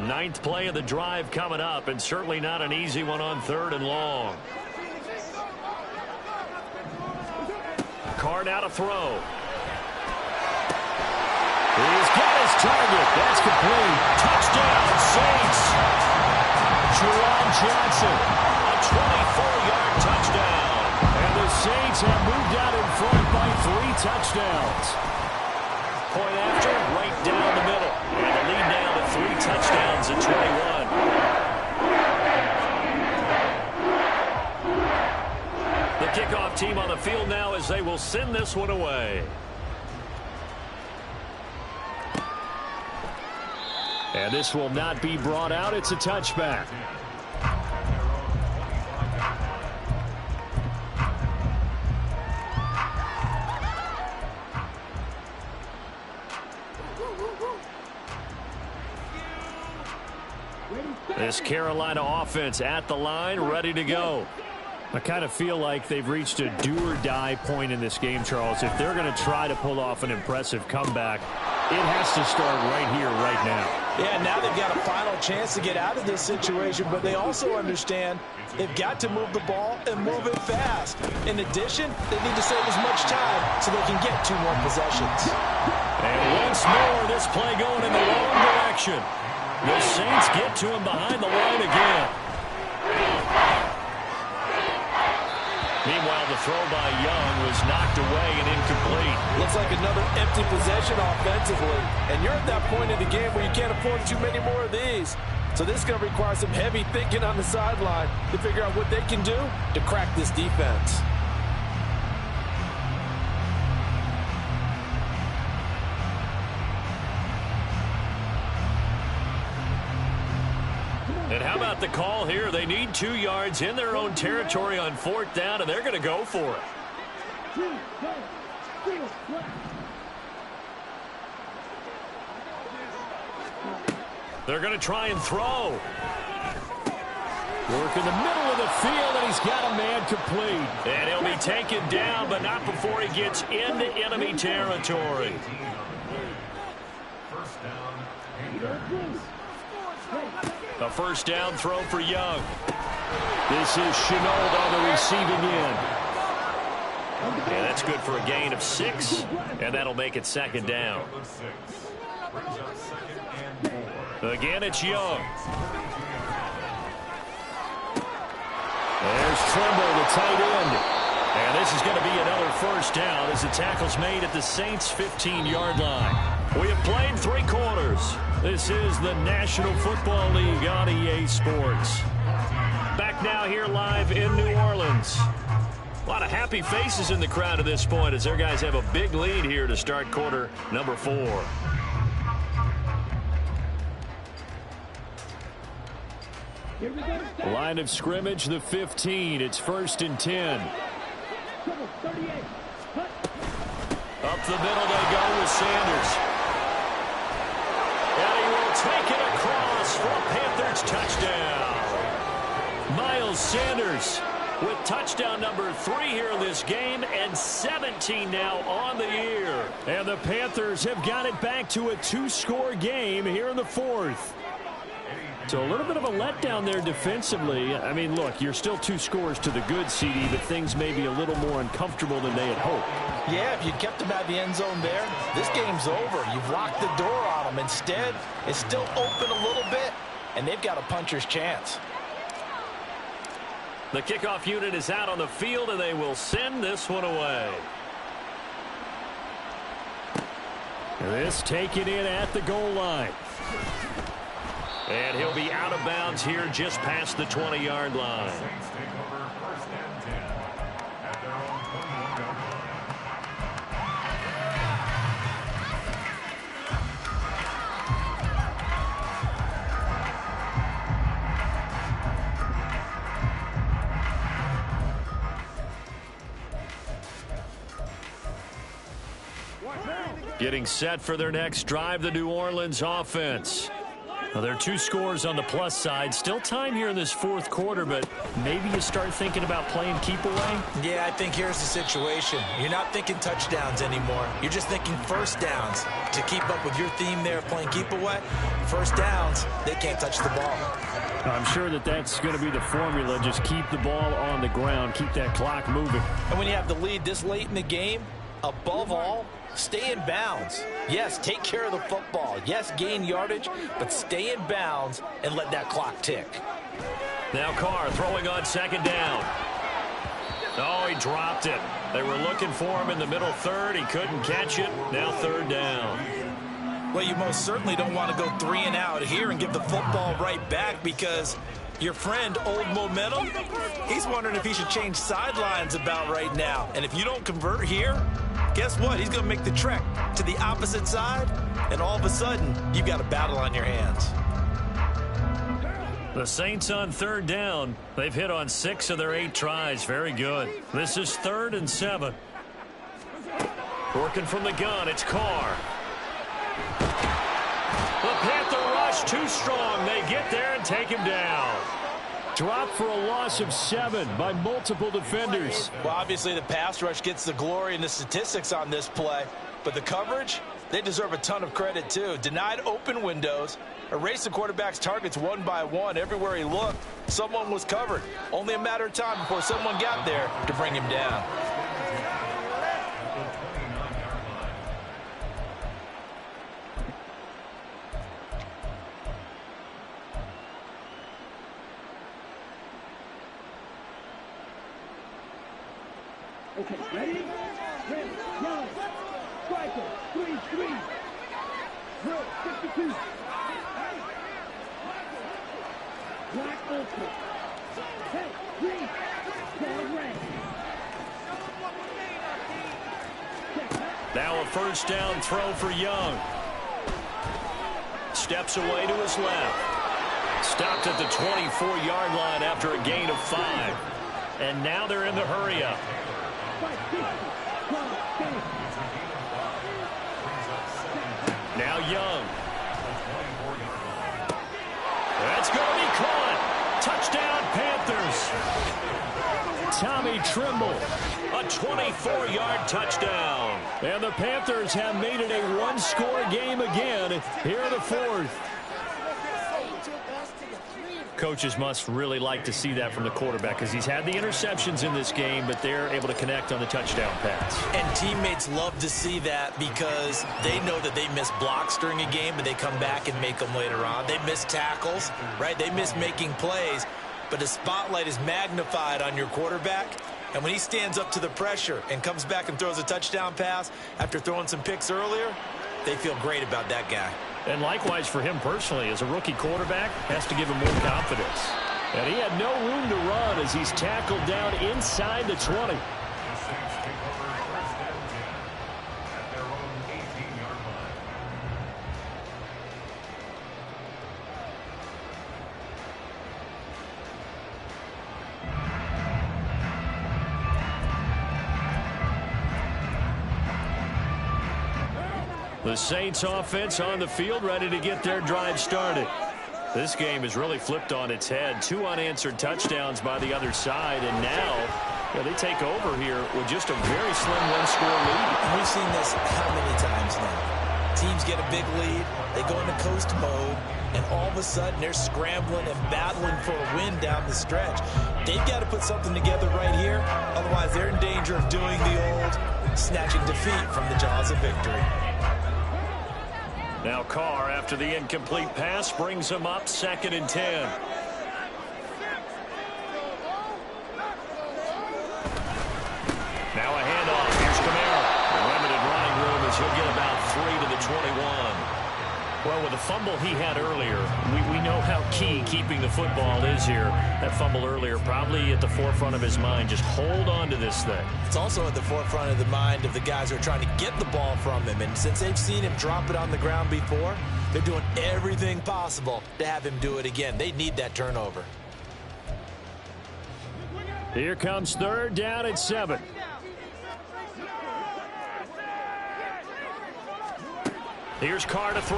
Ninth play of the drive coming up, and certainly not an easy one on 3rd and long. Carr now to throw. He's got his target. That's complete. Touchdown, Saints. Juwan Johnson, a 24-yard touchdown. And the Saints have moved out in front by 3 touchdowns. Point after, right down the middle. And the lead now to 3 touchdowns at 21. The kickoff team on the field now as they will send this one away. And this will not be brought out. It's a touchback. This Carolina offense at the line, ready to go. I kind of feel like they've reached a do-or-die point in this game, Charles. If they're going to try to pull off an impressive comeback, it has to start right here, right now. Yeah, now they've got a final chance to get out of this situation, but they also understand they've got to move the ball and move it fast. In addition, they need to save as much time so they can get 2 more possessions. And once more, this play going in the wrong direction. The Saints get to him behind the line again. Meanwhile, the throw by Young was knocked away and incomplete. Looks like another empty possession offensively. And you're at that point in the game where you can't afford too many more of these. So this is going to require some heavy thinking on the sideline to figure out what they can do to crack this defense. And how about the call here? They need 2 yards in their own territory on 4th down, and they're going to go for it. They're going to try and throw. Work in the middle of the field, and he's got a man complete. And he'll be taken down, but not before he gets into enemy territory. A 1st down throw for Young. This is Chenault on the receiving end. And that's good for a gain of 6, and that'll make it 2nd down. Again, it's Young. There's Trimble, the tight end. And this is going to be another 1st down as the tackle's made at the Saints' 15-yard line. We have played 3 quarters. This is the National Football League on EA Sports. Back now here live in New Orleans. A lot of happy faces in the crowd at this point as their guys have a big lead here to start quarter number 4. Line of scrimmage, the 15. It's 1st and 10. Up the middle they go with Sanders. And he will take it across for a Panthers touchdown. Miles Sanders with touchdown number 3 here in this game, and 17 now on the year. And the Panthers have got it back to a 2-score game here in the 4th. So a little bit of a letdown there defensively. I mean, look, you're still 2 scores to the good, CD, but things may be a little more uncomfortable than they had hoped. Yeah, if you kept them at the end zone there, this game's over. You've locked the door on them. Instead, it's still open a little bit, and they've got a puncher's chance. The kickoff unit is out on the field, and they will send this one away. This taken in at the goal line. And he'll be out of bounds here just past the 20-yard line. Getting set for their next drive, the New Orleans offense. Well, there are 2 scores on the plus side. Still time here in this 4th quarter, but maybe you start thinking about playing keep away? Yeah, I think here's the situation. You're not thinking touchdowns anymore. You're just thinking first downs. To keep up with your theme there, playing keep away, first downs, they can't touch the ball. I'm sure that that's going to be the formula. Just keep the ball on the ground. Keep that clock moving. And when you have the lead this late in the game, above all, stay in bounds. Yes, take care of the football. Yes, gain yardage, but stay in bounds and let that clock tick. Now Carr throwing on 2nd down. Oh, he dropped it. They were looking for him in the middle 3rd. He couldn't catch it. Now 3rd down. Well, you most certainly don't want to go 3 and out here and give the football right back, because your friend, Old Momentum, he's wondering if he should change sidelines about right now. And if you don't convert here, guess what? He's going to make the trek to the opposite side, and all of a sudden, you've got a battle on your hands. The Saints on 3rd down. They've hit on 6 of their 8 tries. Very good. This is 3rd and 7. Working from the gun, it's Carr. The Panther rush too strong. They get there and take him down. Dropped for a loss of 7 by multiple defenders. Well, obviously the pass rush gets the glory and the statistics on this play, but the coverage, they deserve a ton of credit too. Denied open windows, erased the quarterback's targets one by one. Everywhere he looked, someone was covered. Only a matter of time before someone got there to bring him down. Okay, ready? Red, yellow, striker, 3-3. Drill, 52. Black ultra. Hey, green, down red. Now a 1st down throw for Young. Steps away to his left. Stopped at the 24-yard line after a gain of 5. And now they're in the hurry-up. Now Young. That's going to be caught. Touchdown, Panthers. Tommy Trimble. A 24-yard touchdown. And the Panthers have made it a 1-score game again here in the 4th. Coaches must really like to see that from the quarterback, because he's had the interceptions in this game, but they're able to connect on the touchdown pass. And teammates love to see that, because they know that they miss blocks during a game, but they come back and make them later on. They miss tackles, right? They miss making plays, but the spotlight is magnified on your quarterback. And when he stands up to the pressure and comes back and throws a touchdown pass after throwing some picks earlier, they feel great about that guy. And likewise for him personally, as a rookie quarterback, has to give him more confidence. And he had no room to run as he's tackled down inside the 20. The Saints offense on the field, ready to get their drive started. This game is really flipped on its head. 2 unanswered touchdowns by the other side, and now they take over here with just a very slim one-score lead. We've seen this how many times now? Teams get a big lead, they go into coast mode, and all of a sudden they're scrambling and battling for a win down the stretch. They've got to put something together right here, otherwise they're in danger of doing the old snatching defeat from the jaws of victory. Now Carr, after the incomplete pass, brings him up 2nd and 10. Now a handoff. Here's Kamara. The limited running room as he'll get about 3 to the 21. Well, with the fumble he had earlier, we know how key keeping the football is here. That fumble earlier probably at the forefront of his mind. Just hold on to this thing. It's also at the forefront of the mind of the guys who are trying to get the ball from him. And since they've seen him drop it on the ground before, they're doing everything possible to have him do it again. They need that turnover. Here comes 3rd down and 7. Here's Carr to throw.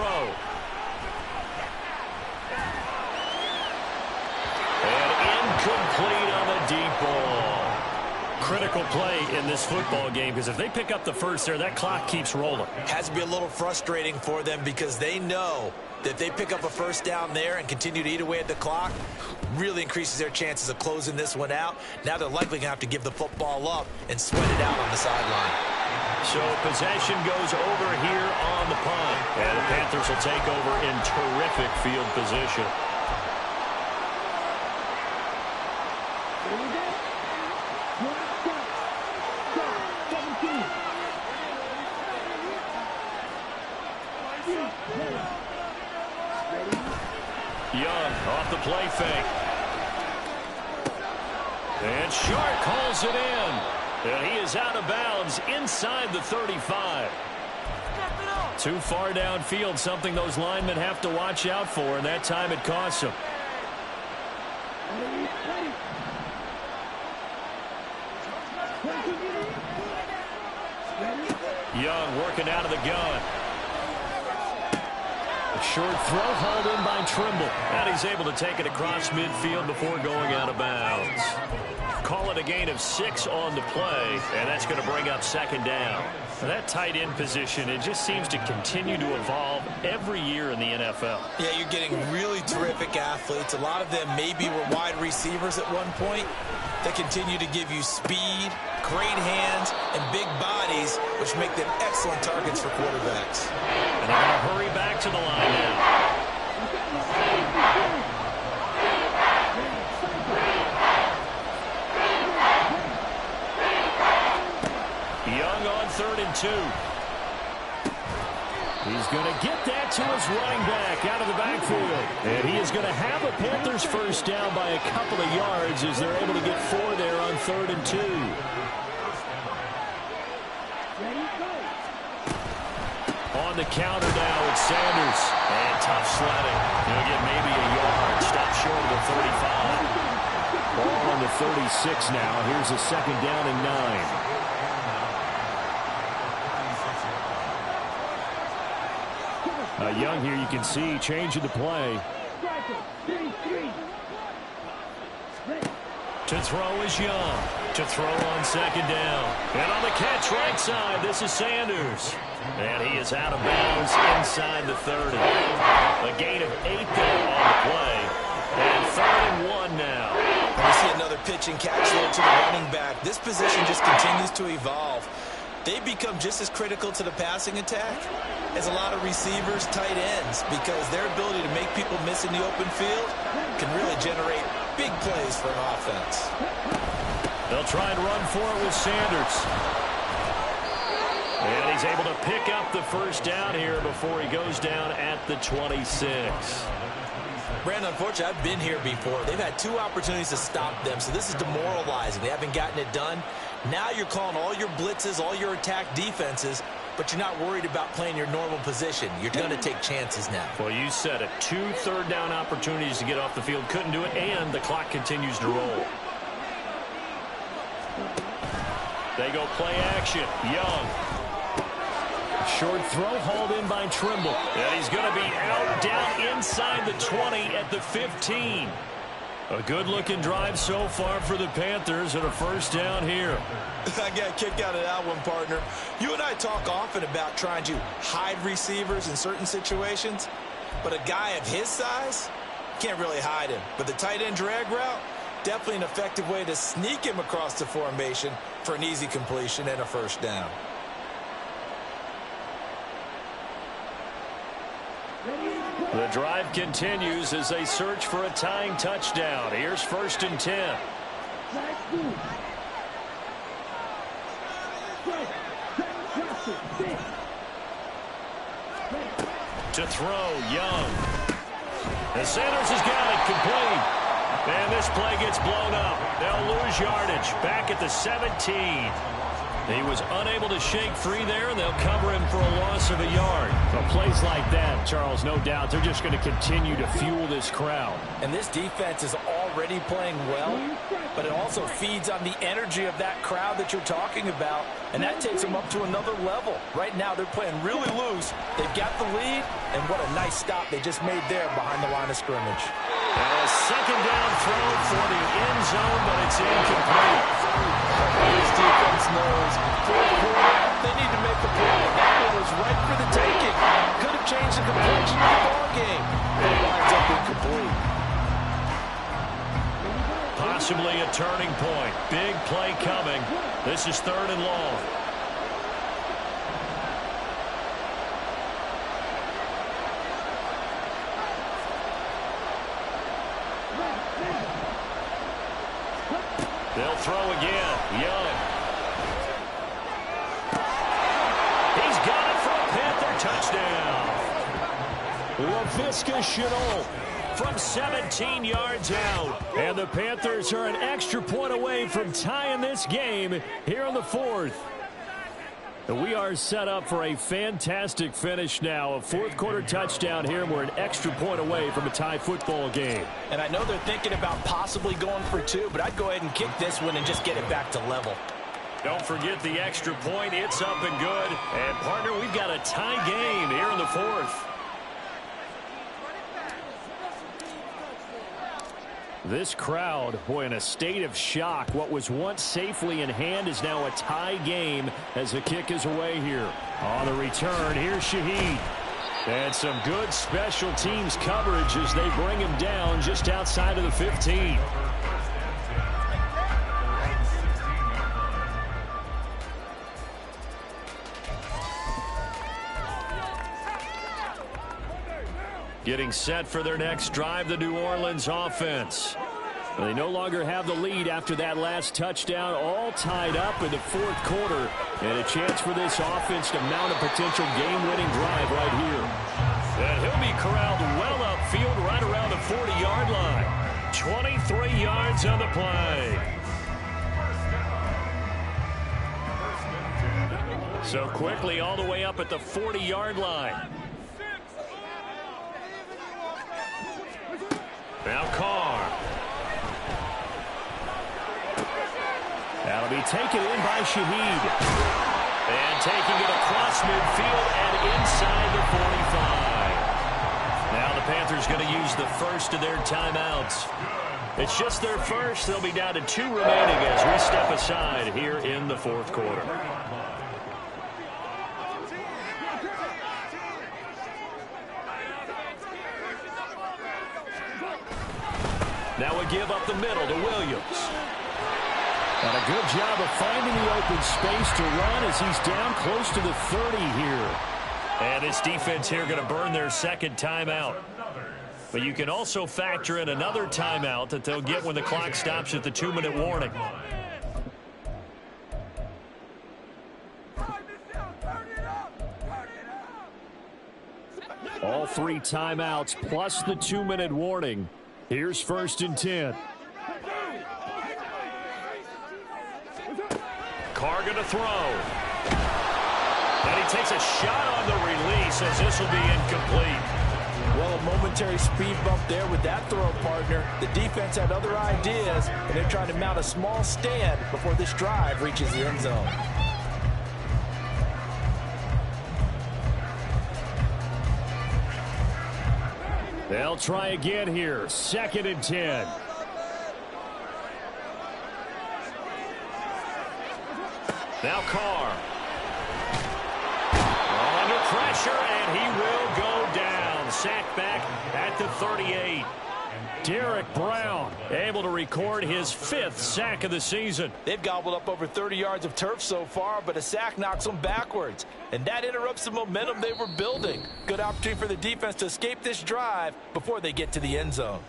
And incomplete on the deep ball. Critical play in this football game, because if they pick up the first there, that clock keeps rolling. Has to be a little frustrating for them because they know that if they pick up a first down there and continue to eat away at the clock, really increases their chances of closing this one out. Now they're likely going to have to give the football up and sweat it out on the sideline. So possession goes over here on the punt. And the Panthers will take over in terrific field position. Young off the play fake. And Shark calls it in. And he is out of bounds inside the 35. Too far downfield, something those linemen have to watch out for, and that time it costs them. Young working out of the gun. A short throw hauled in by Trimble. And he's able to take it across midfield before going out of bounds. Call it a gain of 6 on the play, and that's going to bring up 2nd down. That tight end position, it just seems to continue to evolve every year in the NFL. Yeah, you're getting really terrific athletes. A lot of them maybe were wide receivers at one point. They continue to give you speed, great hands, and big bodies, which make them excellent targets for quarterbacks. And they're going to hurry back to the line now. Young on 3rd and 2. He's going to get that to his running back out of the backfield. And he is going to have a Panthers first down by a couple of yards as they're able to get 4 there on 3rd and 2. On the counter now, it's Sanders. And tough sledding. He'll get maybe a yard. Stop short of the 35. Ball on the 36 now. Here's a 2nd down and 9. Young here, you can see, changing the play. To throw is Young. To throw on 2nd down. And on the catch right side, this is Sanders. And he is out of bounds inside the 30. A gain of 8 there on the play. And 3rd and 1 now. And we see another pitch and catch there to the running back. This position just continues to evolve. They become just as critical to the passing attack as a lot of receivers, tight ends, because their ability to make people miss in the open field can really generate big plays for an offense. They'll try and run for it with Sanders. And he's able to pick up the first down here before he goes down at the 26. Brandon, unfortunately, I've been here before. They've had 2 opportunities to stop them, so this is demoralizing. They haven't gotten it done. Now you're calling all your blitzes, all your attack defenses, but you're not worried about playing your normal position. You're going to take chances now. Well, you said it. 2 third-down opportunities to get off the field. Couldn't do it, and the clock continues to roll. They go play action. Young. Short throw hauled in by Trimble. And he's going to be out down inside the 20 at the 15. A good-looking drive so far for the Panthers and a first down here. I got a kick out of that one, partner. You and I talk often about trying to hide receivers in certain situations, but a guy of his size can't really hide him. But the tight end drag route, definitely an effective way to sneak him across the formation for an easy completion and a first down. The drive continues as they search for a tying touchdown. Here's 1st and 10. To throw, Young. And Sanders has got it, complete. And this play gets blown up. They'll lose yardage back at the 17. He was unable to shake free there, and they'll cover him for a loss of a yard. Well, plays like that, Charles, no doubt, they're just going to continue to fuel this crowd. And this defense is already playing well, but it also feeds on the energy of that crowd that you're talking about, and that takes them up to another level. Right now, they're playing really loose. They've got the lead, and what a nice stop they just made there behind the line of scrimmage. A second down throw for the end zone, but it's incomplete. This defense knows fourth quarter, they need to make a play. That one was right for the taking. Could have changed the complexion of the ball game, but it winds up incomplete. Possibly a turning point. Big play coming. This is 3rd and long. They'll throw again. Young. He's got it for a Panther touchdown. Laviska Shenault from 17 yards out. And the Panthers are an extra point away from tying this game here in the 4th. We are set up for a fantastic finish now. A 4th quarter touchdown here, and we're an extra point away from a tie football game. And I know they're thinking about possibly going for 2, but I'd go ahead and kick this one and just get it back to level. Don't forget the extra point. It's up and good. And, partner, we've got a tie game here in the 4th. This crowd, boy, in a state of shock. What was once safely in hand is now a tie game as the kick is away here. On the return, here's Shaheed. And some good special teams coverage as they bring him down just outside of the 15. Getting set for their next drive, the New Orleans offense. They no longer have the lead after that last touchdown, all tied up in the 4th quarter. And a chance for this offense to mount a potential game-winning drive right here. And he'll be corralled well upfield right around the 40-yard line. 23 yards on the play. So quickly all the way up at the 40-yard line. Now Carr. That'll be taken in by Shaheed. And taking it across midfield and inside the 45. Now the Panthers going to use the first of their timeouts. It's just their first. They'll be down to 2 remaining as we step aside here in the 4th quarter. Now a give up the middle to Williams. And a good job of finding the open space to run as he's down close to the 30 here. And this defense here going to burn their 2nd timeout. But you can also factor in another timeout that they'll get when the clock stops at the 2-minute warning. All 3 timeouts plus the 2-minute warning. Here's 1st and 10. Carr going to throw. And he takes a shot on the release as this will be incomplete. Well, a momentary speed bump there with that throw, partner. The defense had other ideas, and they're trying to mount a small stand before this drive reaches the end zone. They'll try again here. 2nd and 10. Now Carr. Under pressure, and he will go down. Sacked back at the 38. Derek Brown able to record his 5th sack of the season. They've gobbled up over 30 yards of turf so far, but a sack knocks them backwards. And that interrupts the momentum they were building. Good opportunity for the defense to escape this drive before they get to the end zone.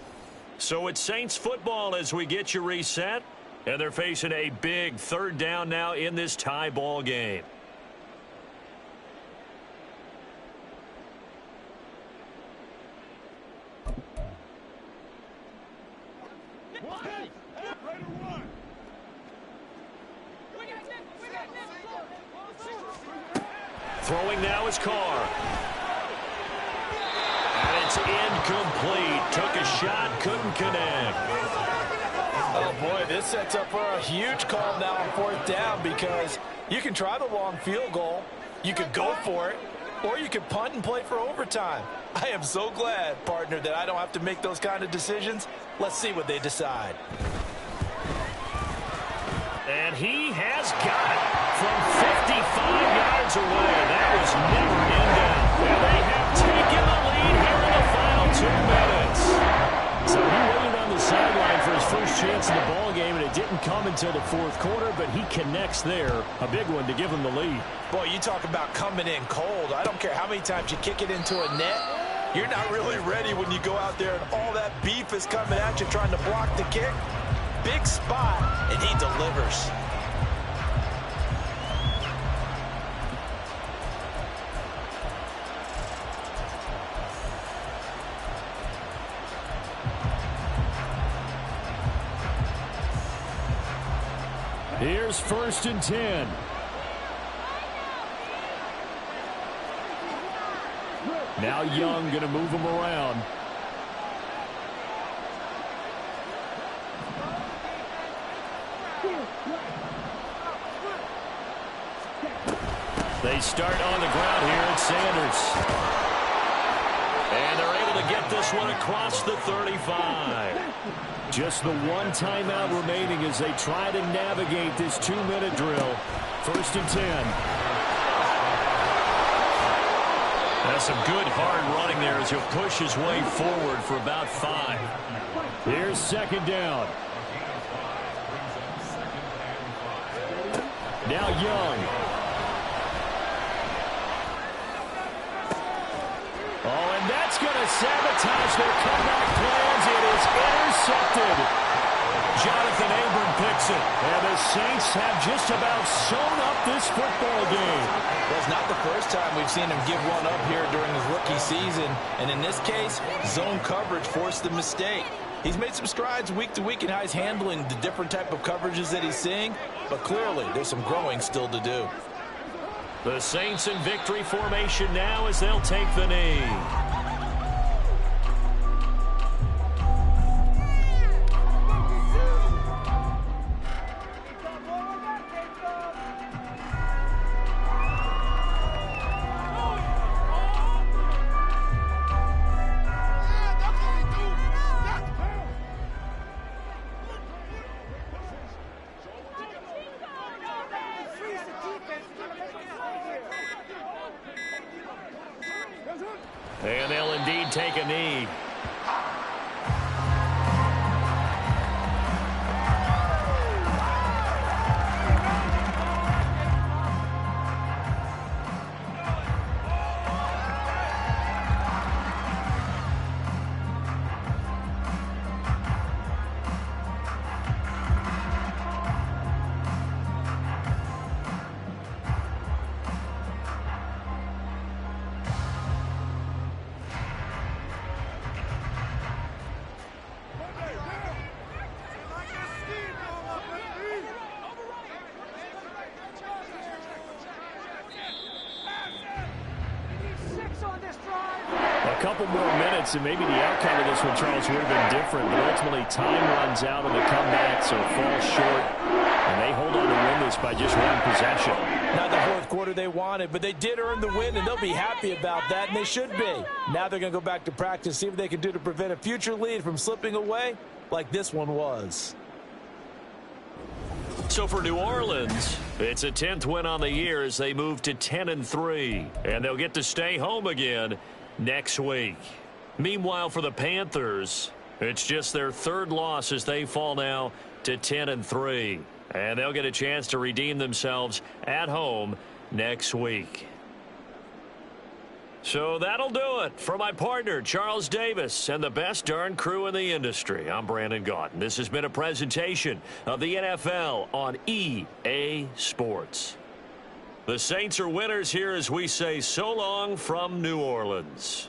So it's Saints football as we get you reset. And they're facing a big 3rd down now in this tie ball game. Throwing now is Carr. And it's incomplete. Took a shot, couldn't connect. Oh, boy, this sets up for a huge call now on 4th down because you can try the long field goal, you could go for it, or you could punt and play for overtime. I am so glad, partner, that I don't have to make those kind of decisions. Let's see what they decide. And he has got it from 55 yards away. That was never in doubt. And they have taken the lead here in the final 2 minutes. So he waited on the sideline for his first chance in the ball game, and it didn't come until the 4th quarter, but he connects there. A big one to give him the lead. Boy, you talk about coming in cold. I don't care how many times you kick it into a net. You're not really ready when you go out there and all that beef is coming at you trying to block the kick. Big spot, and he delivers. Here's 1st and 10. Now Young going to move him around. They start on the ground here at Sanders. And they're able to get this one across the 35. Just the one timeout remaining as they try to navigate this 2-minute drill. 1st and 10. That's some good hard running there as he'll push his way forward for about 5. Here's 2nd down. Now Young. Oh, and that's going to sabotage their comeback plans. It is intercepted. Jonathan Abram picks it. And the Saints have just about sewn up this football game. Well, it's not the first time we've seen him give one up here during his rookie season. And in this case, zone coverage forced the mistake. He's made some strides week to week in how he's handling the different type of coverages that he's seeing. But clearly, there's some growing still to do. The Saints in victory formation now as they'll take the knee. And they'll indeed take a knee. A couple more minutes, and maybe the outcome of this one, Charles, would have been different. But ultimately, time runs out, and the comebacks are fall short. And they hold on to win this lost by just one possession. Not the fourth quarter they wanted, but they did earn the win, and they'll be happy about that, and they should be. Now they're going to go back to practice, see what they can do to prevent a future lead from slipping away like this one was. So for New Orleans, it's a 10th win on the year as they move to 10-3, and they'll get to stay home again next week. Meanwhile, for the Panthers, it's just their third loss as they fall now to 10-3, and they'll get a chance to redeem themselves at home next week. So that'll do it for my partner, Charles Davis, and the best darn crew in the industry. I'm Brandon Gaudin. This has been a presentation of the NFL on EA Sports. The Saints are winners here as we say so long from New Orleans.